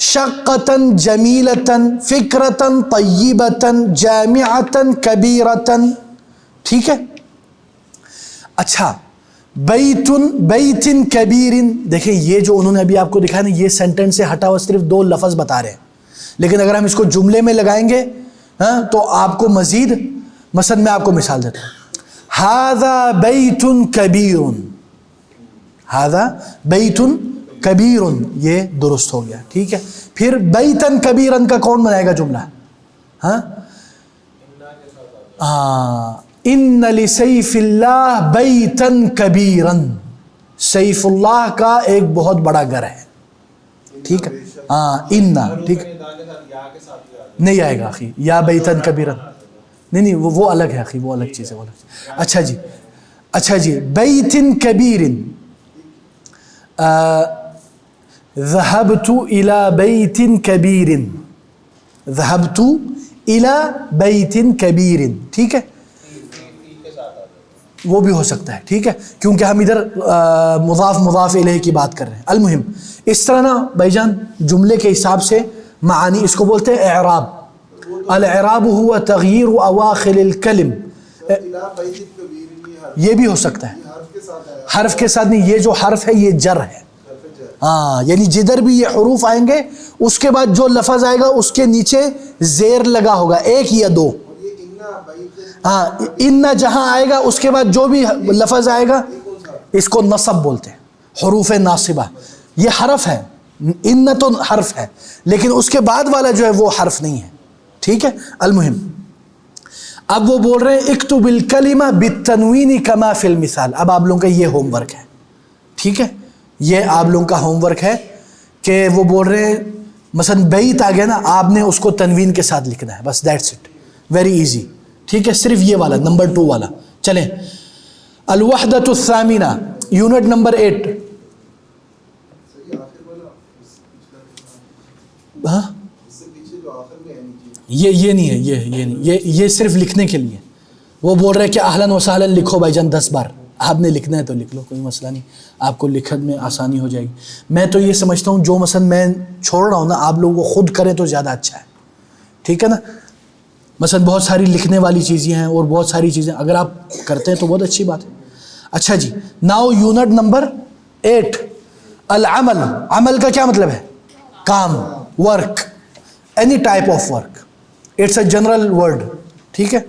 شقتا جمیلتا فکرتا طیبتا جامعتا کبیرتا. ٹھیک ہے. اچھا بیت کبیر, دیکھیں یہ جو انہوں نے ابھی آپ کو دکھایا نا, یہ سینٹنس سے ہٹا ہوا صرف 2 لفظ بتا رہے ہیں. لیکن اگر ہم اس کو جملے میں لگائیں گے تو آپ کو مزید, مثلا میں آپ کو مثال دیتا ہوں, ھذا بیت کبیر, ھذا بیت کبیر, یہ درست ہو گیا. ٹھیک ہے. پھر بیتن کبیرن کا کون بنائے گا جملہ؟ ہاں ان لسیف اللہ بیتن کبیرن, سیف اللہ کا ایک بہت بڑا گھر ہے. ٹھیک ہے. ہاں انا, ٹھیک نہیں آئے گا اخی, یا بیتن کبیرن نہیں, وہ الگ ہے اخی, وہ الگ چیز ہے, وہ الگ چیز. اچھا جی, اچھا جی, بیتن کبیرن, ذهبت الى بیت کبیر, ذهبت الى بیت کبیر. ٹھیک ہے, وہ بھی ہو سکتا ہے. ٹھیک ہے, کیونکہ ہم ادھر مضاف مضاف الیہ کی بات کر رہے ہیں. المہم اس طرح نا بھائی جان جملے کے حساب سے معانی, اس کو بولتے ہیں اعراب. الاعراب هو تغییر اواخر الکلم, یہ بھی ہو سکتا ہے. حرف کے ساتھ نہیں, یہ جو حرف ہے یہ جر ہے. ہاں یعنی جدھر بھی یہ حروف آئیں گے اس کے بعد جو لفظ آئے گا اس کے نیچے زیر لگا ہوگا, 1 یا 2. ہاں ان جہاں آئے گا اس کے بعد جو بھی لفظ آئے گا اس کو نصب بولتے ہیں, حروف ناصبہ. یہ حرف ہے, ان تو حرف ہے, لیکن اس کے بعد والا جو ہے وہ حرف نہیں ہے. ٹھیک ہے. المہم اب وہ بول رہے ہیں اکتب الکلمہ بالتنوین کما فی المثال. اب آپ لوگوں کا یہ ہوم ورک ہے. ٹھیک ہے, یہ آپ لوگوں کا ہوم ورک ہے کہ وہ بول رہے ہیں مثلا بیت آ گیا نا, آپ نے اس کو تنوین کے ساتھ لکھنا ہے, بس دیٹس اٹ, ویری ایزی. ٹھیک ہے, صرف یہ والا نمبر 2 والا. چلیں الوحدۃ الثامنہ یونٹ نمبر 8. ہاں یہ نہیں ہے, یہ نہیں, یہ صرف لکھنے کے لیے. وہ بول رہے کہ اہلاً و سہلاً لکھو بھائی جان 10 بار. آپ نے لکھنا ہے تو لکھ لو, کوئی مسئلہ نہیں, آپ کو لکھن میں آسانی ہو جائے گی. میں تو یہ سمجھتا ہوں جو مثلا میں چھوڑ رہا ہوں نا, آپ لوگ وہ خود کریں تو زیادہ اچھا ہے. ٹھیک ہے نا. مثلا بہت ساری لکھنے والی چیزیں ہیں اور بہت ساری چیزیں اگر آپ کرتے ہیں تو بہت اچھی بات ہے. اچھا جی, ناؤ یونٹ نمبر 8 العمل. عمل کا کیا مطلب ہے؟ کام, work, any type of work, it's a general word. ٹھیک ہے.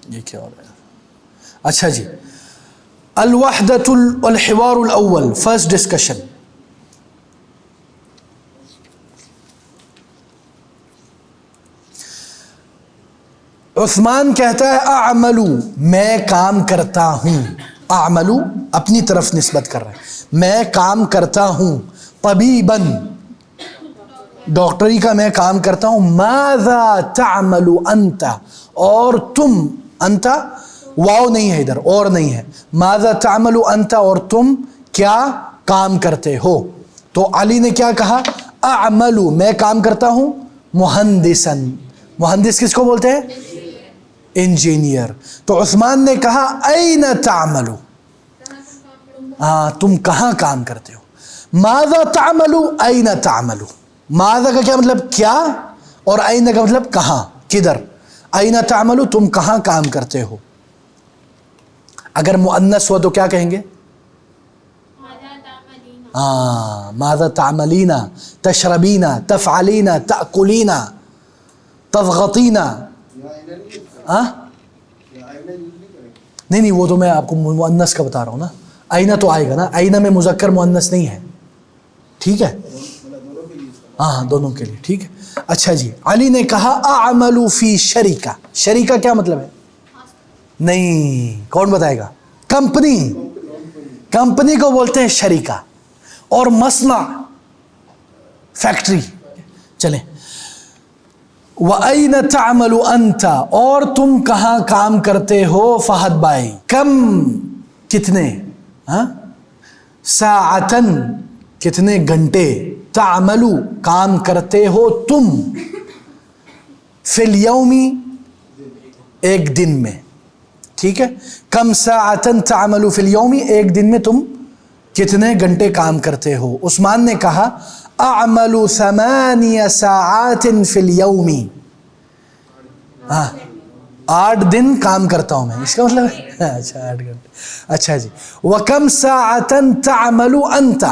یہ کیا ہو رہا ہے؟ اچھا جی, الوحدۃ الحوار الاول, فرسٹ ڈسکشن. عثمان کہتا ہے اعملو, میں کام کرتا ہوں. اعملو اپنی طرف نسبت کر رہا ہے, میں کام کرتا ہوں. طبیباً ڈاکٹری کا میں کام کرتا ہوں. ماذا تعمل انت, اور تم, انت واو نہیں ہے ادھر, اور نہیں ہے. ماذا تعمل انت, اور تم کیا کام کرتے ہو. تو علی نے کیا کہا؟ اعملو, میں کام کرتا ہوں. مہندسن, مہندس کس کو بولتے ہیں؟ انجینئر. تو عثمان نے کہا این تعملو, ہاں تم کہاں کام کرتے ہو. ماذا تعملو این تعملو. ماذا کا کیا مطلب کیا, اور این کا مطلب کہاں, کدھر. این تعملو تم کہاں کام کرتے ہو. اگر مؤنث ہو تو کیا کہیں گے؟ ماذا تعملین, تشربین, تفعلین, تأکلین, تضغطین. نہیں وہ تو میں آپ کو مؤنث کا بتا رہا ہوں نا. آئینہ تو آئے گا نا, آئینہ میں مذکر مؤنث نہیں ہے, ٹھیک ہے. ہاں دونوں کے لیے, ٹھیک ہے. اچھا جی, علی نے کہا اعمل فی شریکہ. شریکہ کیا مطلب ہے؟ نہیں, کون بتائے گا؟ کمپنی. کمپنی کو بولتے ہیں شریکہ, اور مصنع فیکٹری. چلیں. وَأَيْنَ تَعْمَلُ أَنْتَ, اور تم کہاں کام کرتے ہو فہد بھائی. کم کتنے, ساعتن کتنے گھنٹے, تعملو کام کرتے ہو تم, فی الیومی ایک دن میں, ٹھیک ہے. کم ساعتن تعملو فی الیومی, ایک دن میں تم کتنے گھنٹے کام کرتے ہو. عثمان نے کہا اعمل 8 ساعات فی الیوم, 8 دن کام کرتا ہوں میں, اس کا مطلب ہے اچھا 8 گھنٹے. اچھا جی. وَكَمْ سَاعَةً تَعْمَلُ أَنْتَ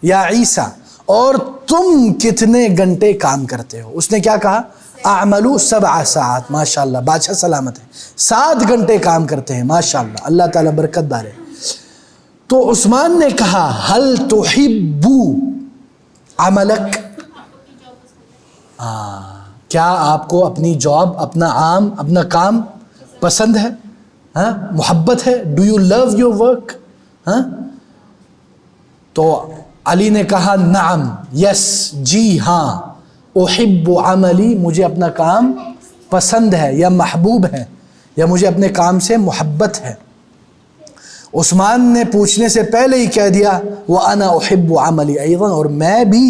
یا عیسیٰ, اور تم کتنے گھنٹے کام کرتے ہو. اس نے کیا کہا؟ اعملو 7 ساعات. ماشاءاللہ, بادشاہ سلامت ہے, 7 گھنٹے کام کرتے ہیں, ماشاءاللہ, اللہ تعالیٰ برکت دار ہے. تو عثمان نے کہا هل تحب عملک, کیا آپ کو اپنی جاب, اپنا کام پسند ہے, محبت ہے, do you love your work. تو علی نے کہا نعم, یس, جی ہاں, احب عملی, مجھے اپنا کام پسند ہے یا محبوب ہے, یا مجھے اپنے کام سے محبت ہے. عثمان نے پوچھنے سے پہلے ہی کہہ دیا وَأَنَا أُحِبُّ عَمَلِي أَيْضًا, اور میں بھی.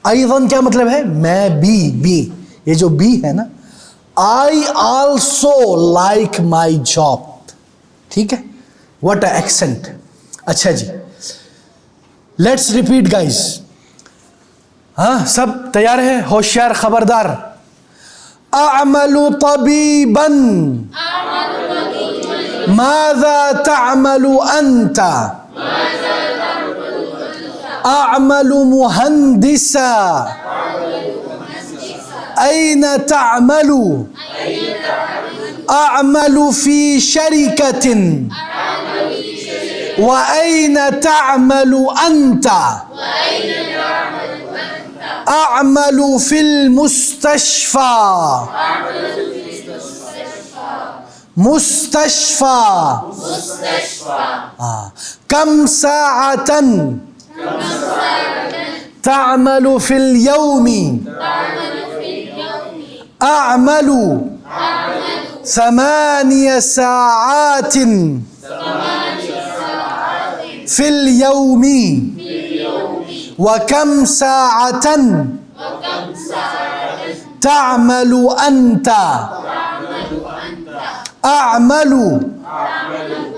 ایضاً کیا مطلب ہے؟ میں بھی, یہ جو بھی ہے نا, I also like my job, ٹھیک ہے. what a accent. اچھا جی, لیٹس ریپیٹ گائز. ہاں سب تیار ہے؟ ہوشیار خبردار. اعمل طبیبا ماذا تعمل انت, اعمل مهندسا اين تعمل, اعمل في شركة واين تعمل انت, اعمل في المستشفى, مستشفى. كم ساعة تعمل في اليوم, أعمل 8 ساعات في اليوم. وكم ساعة تعمل أنت, أعمل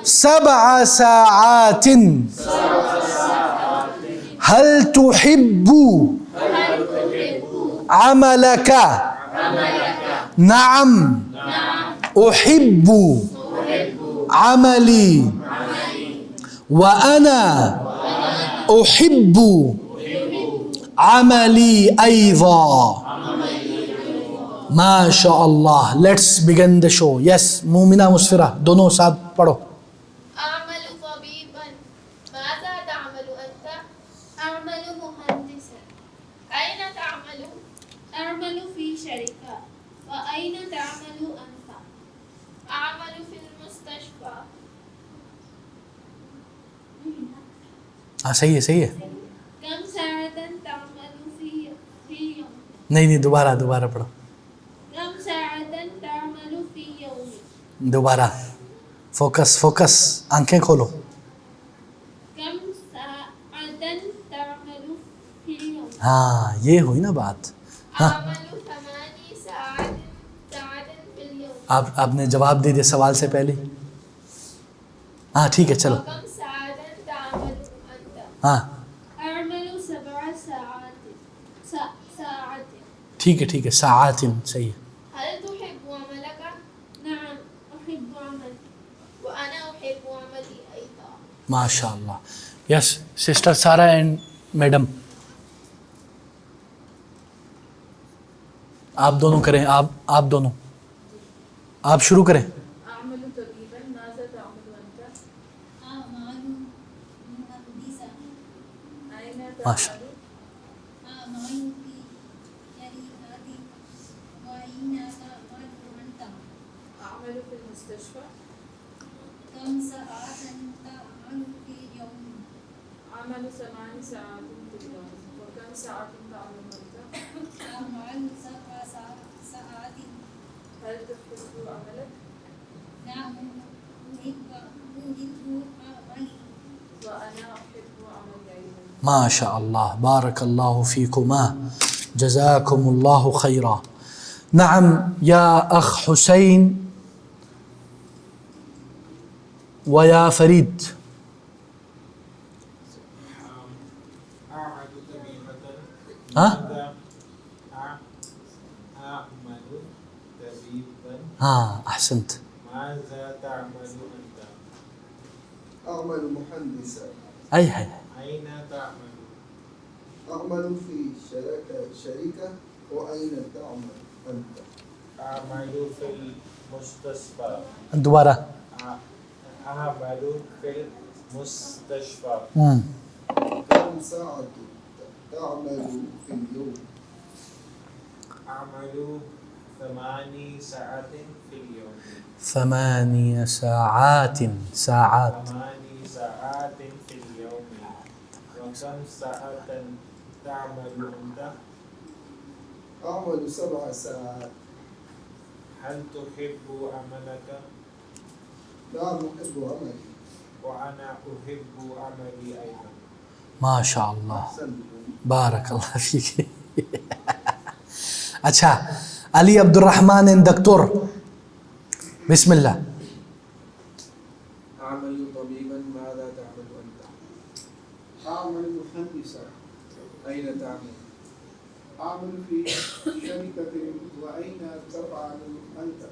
7 ساعات. هل تحب عملك؟ نعم أحب عملي, وأنا أحب عملي أيضا. ما شاء اللہ. لیٹس بگن دا شو. یس, مومنہ مسفرہ دونوں ساتھ پڑھو. اعمل طبیبا ماذا تعمل انت, اعمل مهندسا اين تعمل, اعمل في شركة واين تعمل انت, اعمل في المستشفى. ہاں صحیح ہے, صحیح ہے. كم ساعة تعمل في يوم, نہیں دوبارہ پڑھو. كم ساعة تعمل في يوم, دوبارہ فوکس, آنکھیں کھولو. كم ساعة تعمل في اليوم, ہاں یہ ہوئی نا بات. ہاں اعمل 8 ساعات في اليوم. آپ نے جواب دے دیا سوال سے پہلے. ہاں ٹھیک ہے چلو. كم ساعة تعمل انت, ہاں ٹھیک ہے ساعات صحیح ہے. هل تحب عملك؟ نعم أحب عملي وأنا أحب عملي أيضا. ماشاء اللہ. یس سسٹر سارا اینڈ میڈم آپ دونوں کریں. آپ دونوں آپ شروع کریں. أعمل طبيبا ماذا تعمل أنت؟ أعمل مهندسا. أين ماشاء تعمل؟ أعمل في شركة. وأين تعمل أنت؟ أعمل في المستشفى. كم ساعة تعمل في اليوم؟ أعمل 8 ساعات في اليوم. وكم ساعة تعمل أنت؟ أعمل 7 ساعات. هل تحب عملك؟ نعم أحب عملي. وأنا أحب عملي أيضا. ما شاء اللہ بارک اللہ فیکما جزاکم اللہ خیرا. نعم یا اخ حسین ویا فرید. أعمل طبيبة ها؟ ماذا أعمل طبيبا ہاں احسنت. ماذا تعمل أنت؟ أعمل مهندسا. ای ہے أين تعمل؟ أعمل في شركة. وأين تعمل أنت؟ أعمل في المستشفى. دوبارہ. أعمل في المستشفى. كم ساعة تعمل في اليوم؟ أعمل 8 ساعات في اليوم. 8 ساعات. 8 ساعات في اليوم. وكم ساعة تعمل أنت؟ أعمل 7 ساعات. هل تحب عملك؟ نعم أحب عملي. وأنا أحب عملي أيضا. ماشاء اللہ أحسنتم. بارک اللہ فیک. اچھا علی عبد الرحمن دکتور بسم اللہ. أعمل طبيبا ماذا تعمل أنت؟ أعمل مهندسا. أين تعمل؟ أعمل في شركة. وأين تفعل أنت؟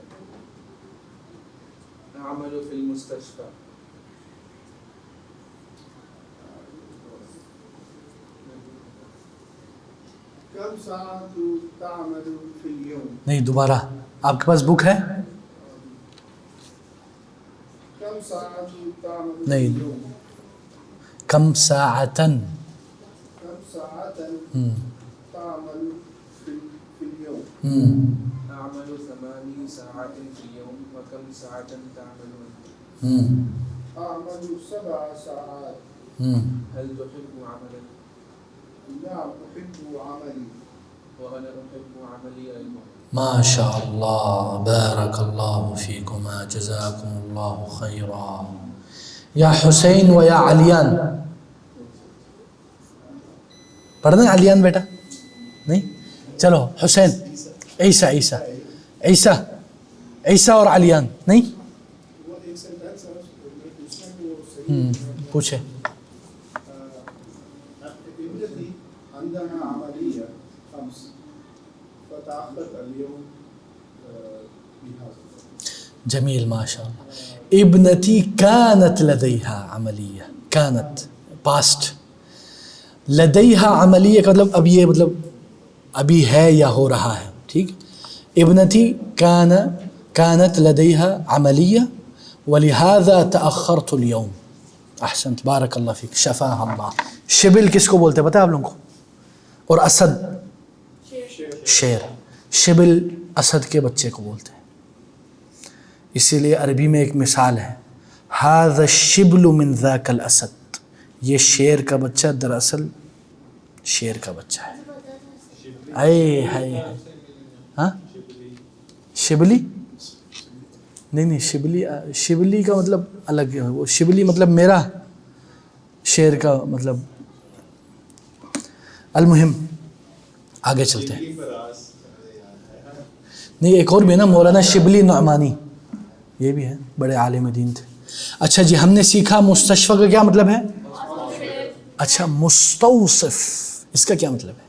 أعمل في المستشفى. كم ساعة تعمل في اليوم؟ نہیں دوبارہ. آپ کے پاس بک ہے؟ كم ساعة تعمل في نہیں. اليوم؟ کم ساعتن. كم ساعة تعمل في اليوم؟ أعمل 8 ساعات في اليوم. وكم ساعة تعمل أنت؟ أعمل 7 ساعات. هل تحب عملك؟ نعم أحب عملي. وأنا أحب عملي أيضا. ما شاء اللہ بارک اللہ فیکما جزاکم اللہ خیرا. یا حسین و یا علیان. پڑھنا ہے علیان بیٹا؟ نہیں چلو حسین. عیسیٰ اور علیان نہیں. وہ ایک سینٹینس ہے میں پوچھنا کہ وہ صحیح پوچھے. ابنتي عندها عملية 5 فتأخرت اليوم بهذا. جمیل ماشاء اللہ. ابنتی کانت لدیہا عملیہ. کانت پاسٹ. لدیہا عملیہ کا مطلب اب یہ مطلب ابھی ہے یا ہو رہا ہے. ٹھیک. ابنتی کانت لدیہا عملیہ ولہذا تأخرت اليوم. احسنت بارک اللہ فیک شفاہ اللہ. شبل کس کو بولتے ہیں پتہ ہے آپ لوگوں کو؟ اور اسد شیر. شبل اسد کے بچے کو بولتے ہیں. اسی لیے عربی میں ایک مثال ہے هذا الشبل من ذاك الاسد. یہ شیر کا بچہ دراصل شیر کا بچہ ہے. ہاں شبلی نہیں شبلی کا مطلب الگ ہے. وہ شبلی مطلب میرا شیر کا مطلب. المہم آگے چلتے ہیں. نہیں ایک اور بھی ہے نا مولانا شبلی نعمانی, یہ بھی ہے بڑے عالم دین تھے. اچھا جی ہم نے سیکھا مستشفی کا کیا مطلب ہے. اچھا مستوصف اس کا کیا مطلب ہے.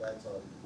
that's all,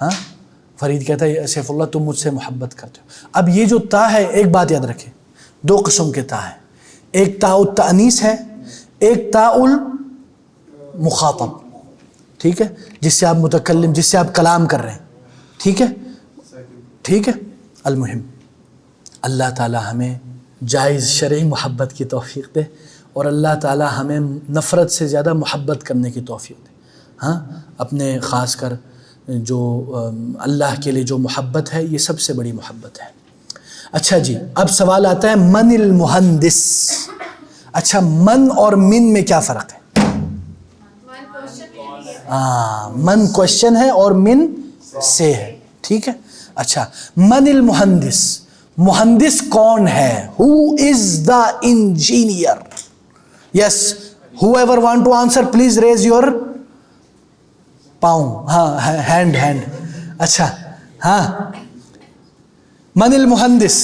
ہاں فرید کہتا ہے سیف اللہ تم مجھ سے محبت کرتے ہو. اب یہ جو تا ہے ایک بات یاد رکھیں, دو قسم کے تا ہے, ایک تاء التأنیث ہے, ایک تاء المخاطب, ٹھیک ہے, جس سے آپ متکلم, جس سے آپ کلام کر رہے ہیں, ٹھیک ہے ٹھیک ہے. المہم اللہ تعالی ہمیں جائز شرعی محبت کی توفیق دے, اور اللہ تعالی ہمیں نفرت سے زیادہ محبت کرنے کی توفیق دے. ہاں اپنے خاص کر جو اللہ کے لیے جو محبت ہے یہ سب سے بڑی محبت ہے. اچھا جی, اب سوال آتا ہے من المہندس. اچھا من اور من میں کیا فرق ہے؟ من کوشچن ہے اور من سے ہے, ٹھیک ہے. اچھا من المہندس, مہندس کون ہے؟ who is the engineer? yes, whoever want to answer please raise your پاؤں, ہاں ہینڈ. اچھا ہاں من المہندس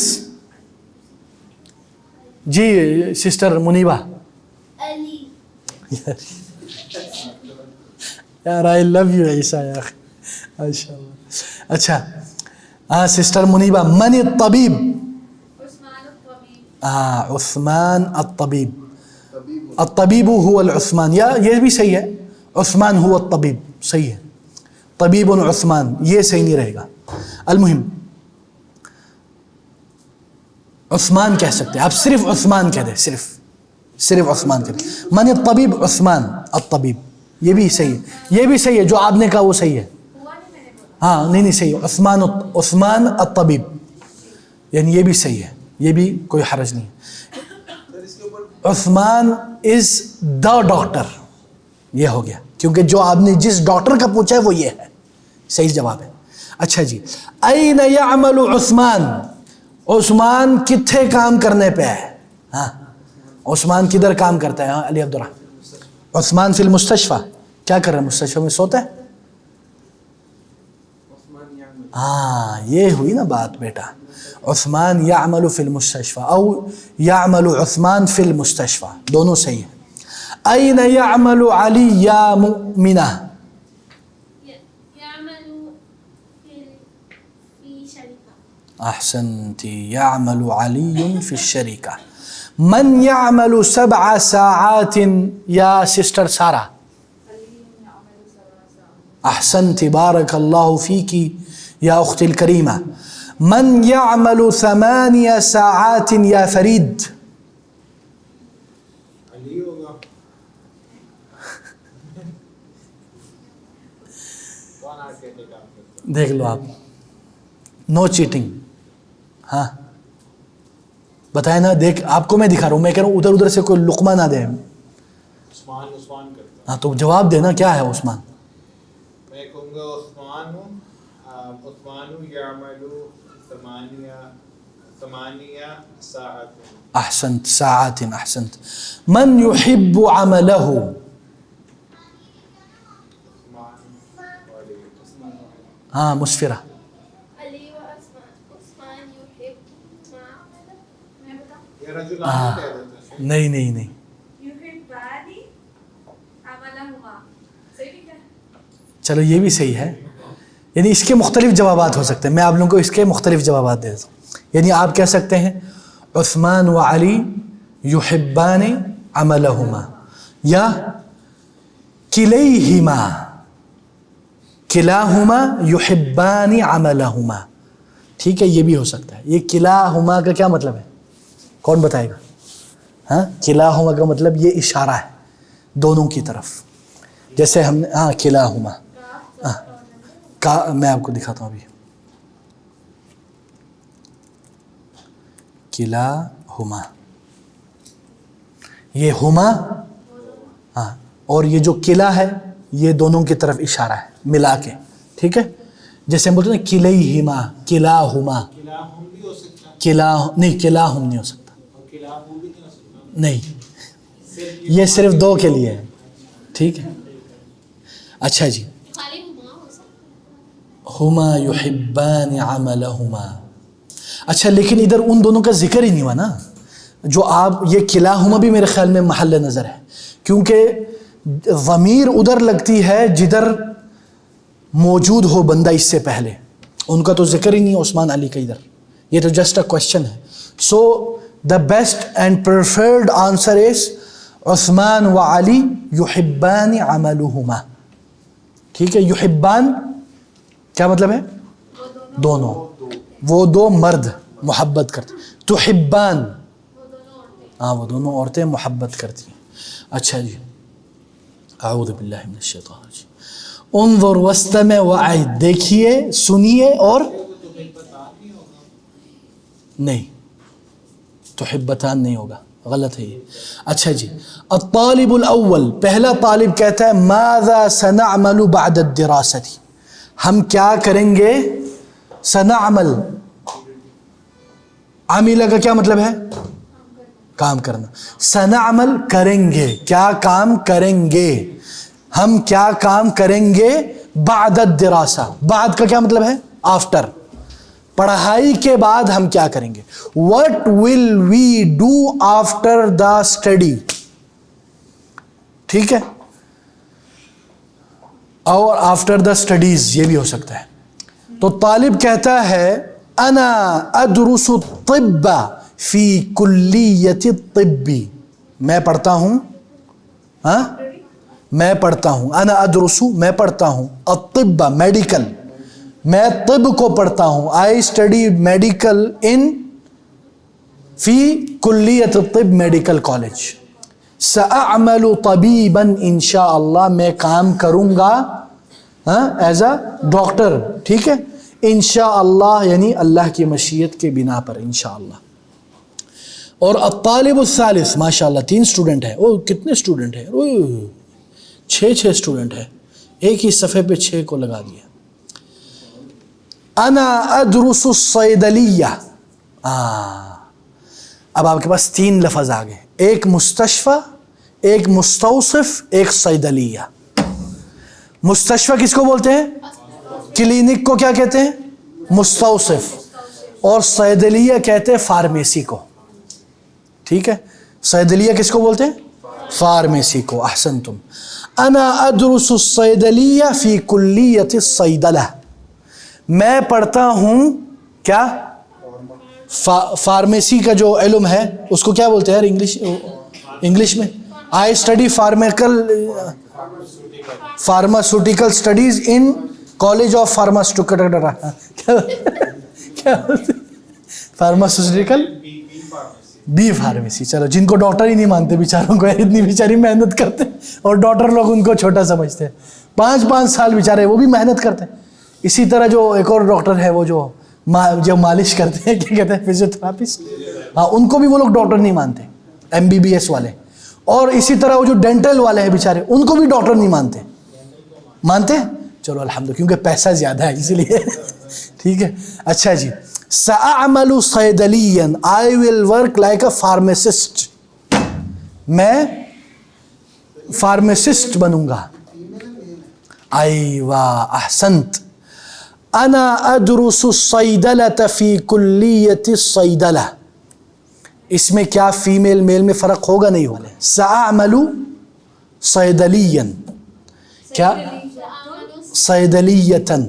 جی سسٹر منیبہ. علی. یار آئی لو یو عیسیٰ یار, ماشاء اللہ. اچھا ہاں سسٹر منیبہ, من الطبیب. عثمان الطبیب. الطبیب هو العثمان, یا یہ بھی صحیح ہے, عثمان هو الطبیب, صحیح ہے, طبیب عثمان, یہ صحیح نہیں رہے گا. المہم عثمان کہہ سکتے ہیں آپ, صرف عثمان کہہ دیں, صرف عثمان کہہ دیں. من الطبیب عثمان الطبیب, یہ بھی صحیح ہے, یہ بھی صحیح ہے, جو آپ نے کہا وہ صحیح ہے. ہاں نہیں صحیح ہے, عثمان الطبیب, یعنی یہ بھی صحیح ہے, یہ بھی کوئی حرج نہیں ہے. عثمان از دا ڈاکٹر, یہ ہو گیا, کیونکہ جو آپ نے جس ڈاکٹر کا پوچھا ہے وہ یہ ہے, صحیح جواب ہے. اچھا جی, این یعمل عثمان, عثمان کتھے کام کرنے پہ ہے؟ ہاں عثمان کدھر کام کرتا ہے؟ ہاں علی عبدالرحمن. عثمان فی المستشفیٰ, کیا کر رہا ہے مستشفیٰ میں, سوتا ہے؟ ہاں یہ ہوئی نا بات بیٹا, عثمان یعمل فی المستشفیٰ او یعمل عثمان فی المستشفیٰ, دونوں صحیح ہیں. این یعمل علی یا مؤمنہ, احسنتی, یعمل علی فی الشریکہ. من یعمل 7 ساعات یا سسٹر سارہ, احسنتی, بارک اللہ فیکی یا اخت الکریمہ. من یعمل 8 ساعات یا فرید, علی ہوگا. کون آ کے کام کرتا؟ دیکھ لو آپ, نو چیٹنگ. ہاں بتائیں نا, دیکھ آپ کو میں دکھا رہا ہوں, میں کہہ رہا ہوں ادھر سے کوئی لقمہ نہ دے. عثمان کرتا. ہاں تو جواب دینا کیا ہے عثمان. میں کہوں گا عثمان یعمل 8 ساعات. احسنت, ساعات, احسنت. من یحب عملہ, ہاں مسفرہ. علی و عثمان یحب ما عملہ. میں بتاؤں یہ رجلان کہہ دیتا ہے. نہیں یحبانی عملہما, صحیح ہے. چلو یہ بھی صحیح ہے, یعنی اس کے مختلف جوابات ہو سکتے ہیں, میں آپ لوگوں کو اس کے مختلف جوابات دے دیتا ہوں. یعنی آپ کہہ سکتے ہیں عثمان و علی یحبان عملہما, یا کلیہما, کلاہما یحبان عملہما, ٹھیک ہے, یہ بھی ہو سکتا ہے. یہ کلاہما کا کیا مطلب ہے, کون بتائے گا؟ ہاں کلاہما کا مطلب یہ اشارہ ہے دونوں کی طرف, جیسے ہم نے ہاں کلاہما, میں آپ کو دکھاتا ہوں ابھی. کلاہما, یہ ہما, ہاں, اور یہ جو کلا ہے یہ دونوں کی طرف اشارہ ہے ملا کے, ٹھیک ہے. جیسے ہم بولتے ہیں کلیہما, کلاہما, کلاہم بھی ہو سکتا ہے. نہیں کلاہم نہیں ہو سکتا, اور کلاہم بھی نہیں ہو سکتا. نہیں, یہ صرف دو کے لیے ہے, ٹھیک ہے. اچھا جی, خالی ہما ہو سکتا ہے. ہما یحبان عملہما. اچھا لیکن ادھر ان دونوں کا ذکر ہی نہیں ہوا نا, جو آپ یہ کلاہما بھی میرے خیال میں محل نظر ہے, کیونکہ ضمیر ادھر لگتی ہے جدھر موجود ہو بندہ اس سے پہلے. ان کا تو ذکر ہی نہیں ہے عثمان علی کا ادھر, یہ تو جسٹ اے کوشچن ہے. So the best and preferred answer is Usman و علی یحبان عملہما. ٹھیک ہے, یحبان کیا مطلب ہے؟ دونوں. وہ دو مرد محبت کرتے. تحبان, ہاں وہ دونوں عورتیں محبت کرتی ہیں. اچھا جی, اعوذ باللہ من الشیطان الرجیم. انظر واستمع وعد, دیکھیے سنیے اور نہیں, تحبتان نہیں ہوگا, غلط ہے یہ. اچھا جی, الطالب الاول, پہلا طالب کہتا ہے ماذا سنعمل بعد الدراسة, ہم کیا کریں گے. سنعمل, عاملہ کا کیا مطلب ہے؟ کام کرنا. سنعمل کریں گے, کیا کام کریں گے, ہم کیا کام کریں گے. بعد الدراسہ, بعد کا کیا مطلب ہے؟ آفٹر, پڑھائی کے بعد ہم کیا کریں گے. What will we do after the study, ٹھیک ہے, اور آفٹر دا اسٹڈیز یہ بھی ہو سکتا ہے. تو طالب کہتا ہے انا ادرس الطب فی کلیۃ الطب, میں پڑھتا ہوں, ہاں میں پڑھتا ہوں. انا ادرس, میں پڑھتا ہوں. الطب, میڈیکل, میں طب کو پڑھتا ہوں. آئی اسٹڈی میڈیکل ان فی کلیۃ الطب میڈیکل کالج. سأعمل طبیبا انشاء اللہ, میں کام کروں گا ایز اے ڈاکٹر, ٹھیک ہے. انشاء اللہ یعنی اللہ کی مشیت کے بنا پر انشاء اللہ. اور الطالب الثالث, ماشاء اللہ 3 اسٹوڈنٹ ہیں. او کتنے اسٹوڈنٹ ہیں, 6 اسٹوڈنٹ ہیں, ایک ہی صفحے پہ 6 کو لگا دیا. انا ادرس الصیدلیہ, اب آپ کے پاس 3 لفظ آ گئے, ایک مستشفی, ایک مستوصف, ایک صیدلیہ. مستشفی کس کو بولتے ہیں؟ کلینک کو کیا کہتے ہیں؟ مستوصف. اور صیدلیہ کہتے ہیں فارمیسی کو, ٹھیک ہے. صیدلیہ کس کو بولتے ہیں؟ فارمیسی کو. احسنتم. انا ادرس الصیدلیہ فی کلیۃ الصیدلہ, میں پڑھتا ہوں کیا؟ فارمیسی کا جو علم ہے اس کو کیا بولتے ہیں انگلش میں؟ I study pharmaceutical studies in college of pharmaceutical, pharmaceutical B pharmacy. چلو, جن کو ڈاکٹر ہی نہیں مانتے بیچاروں کو, اتنی بیچاری محنت کرتے ہیں, اور ڈاکٹر لوگ ان کو چھوٹا سمجھتے ہیں. 5 سال بیچارے وہ بھی محنت کرتے ہیں. اسی طرح جو ایک اور ڈاکٹر ہے وہ جو مالش کرتے ہیں, کیا کہتے ہیں, فزیوتھراپسٹ, ہاں ان کو بھی وہ لوگ ڈاکٹر نہیں مانتے, MBBS والے. اور اسی طرح وہ جو ڈینٹل والے ہیں بیچارے, ان کو بھی ڈاکٹر نہیں مانتے. چلو الحمد, کیونکہ پیسہ زیادہ ہے اسی لیے, ٹھیک ہے. اچھا جی, سأعمل صیدلیا, I will work like a pharmacist, میں فارماسسٹ بنوں گا. ایوہ احسنت. انا ادرس الصیدلۃ فی کلیۃ الصیدلہ, اس میں کیا فیمیل میل میں فرق ہوگا؟ نہیں ہوگا. سأعمل صیدلیا, کیا صیدلیتاً,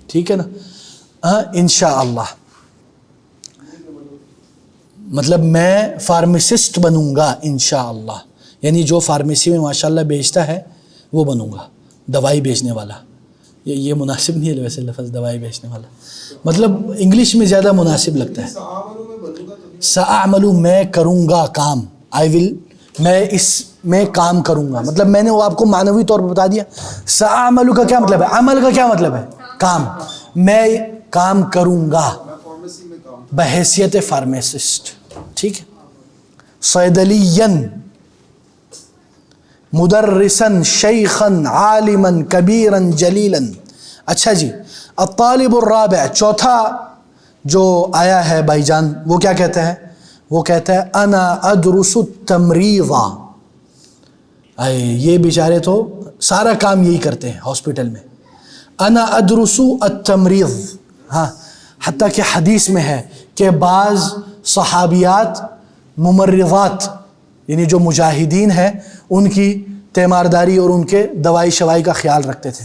ٹھیک ہے نا, انشاء اللہ. مطلب میں فارماسسٹ بنوں گا انشاء اللہ, یعنی جو فارمیسی میں ماشاءاللہ بیچتا ہے وہ بنوں گا, دوائی بیچنے والا. یہ مناسب نہیں ہے ویسے لفظ دوائی بیچنے والا, مطلب انگلش میں زیادہ مناسب لگتا ہے. سأعمل, میں کروں گا کام. I will, میں اس میں کام کروں گا, مطلب میں نے وہ آپ کو معنوی طور پر بتا دیا. سأعمل کا کیا مطلب ہے؟ عمل کا کیا مطلب ہے؟ کام. میں کام کروں گا بحیثیت فارمیسسٹ, ٹھیک ہے. صیدلیاً, مدرساً, شیخاً, عالماً, کبیراً, جلیلاً. اچھا جی, الطالب الرابع, چوتھا جو آیا ہے بھائی جان, وہ کیا کہتا ہے؟ وہ کہتا ہے انا ادرس التمریض. یہ بیچارے تو سارا کام یہی کرتے ہیں ہاسپٹل میں. انا ادرس التمریض, ہاں, حتیٰ کہ حدیث میں ہے کہ بعض صحابیات ممرضات, یعنی جو مجاہدین ہیں, ان کی تیمارداری اور ان کے دوائی شوائی کا خیال رکھتے تھے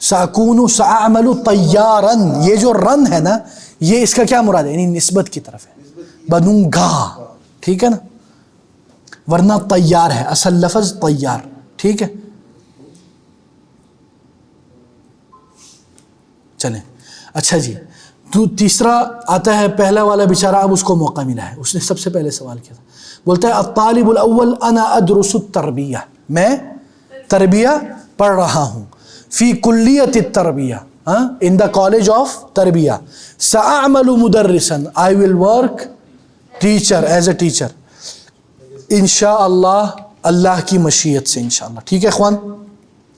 سأكون سأعمل طیارا، یہ جو رن ہے نا یہ اس کا کیا مراد ہے؟ یعنی نسبت کی طرف ہے، بنوں گا، ٹھیک ہے نا، ورنہ طیار ہے اصل لفظ طیار، ٹھیک ہے. چلیں اچھا جی، تو تیسرا آتا ہے، پہلا والا بیچارہ اب اس کو موقع ملا ہے، اس نے سب سے پہلے سوال کیا تھا، بولتا ہے الطالب الاول انا ادرس التربیہ، میں تربیہ پڑھ رہا ہوں، فی کلیت التربیہ، ان دا کالج آف تربیہ، سأعمل مدرسا، I will work teacher, as a teacher, انشاءاللہ، اللہ کی مشیت سے انشاءاللہ. ٹھیک ہے اخوان،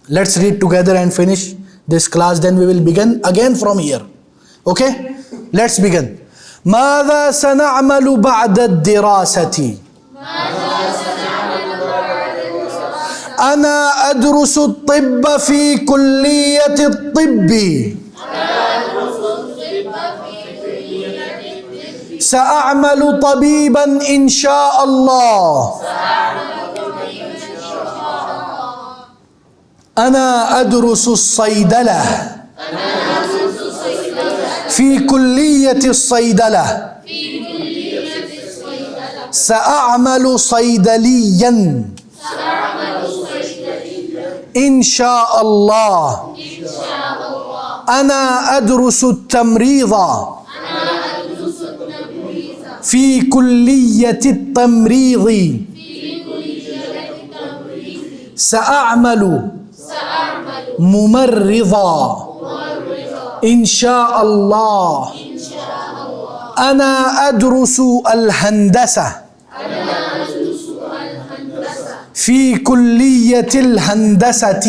let's read together and finish this class, then we will begin again from here. Okay, let's begin. ماذا سنعمل بعد الدراسة؟ أنا أدرس الطب في كلية الطب. سأعمل طبيبا إن شاء الله. أنا أدرس الصيدلة في كلية الصيدلة. سأعمل صيدليا إن شاء الله. أنا أدرس التمريض في كلية التمريض. سأعمل ممرضا إن شاء الله. أنا أدرس الهندسة في كلية الهندسة.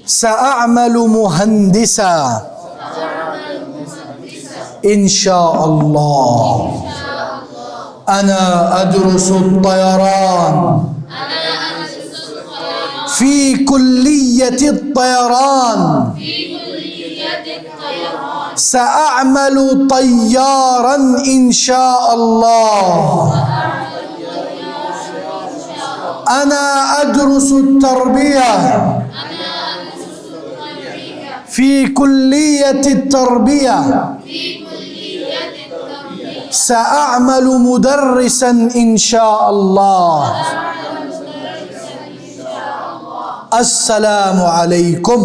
سأعمل مهندسا إن شاء الله. أنا أدرس الطيران في كلية الطيران. سأعمل طيارا إن شاء الله. أنا أدرس التربية في كلية التربية. سأعمل مدرسا إن شاء الله. السلام علیکم.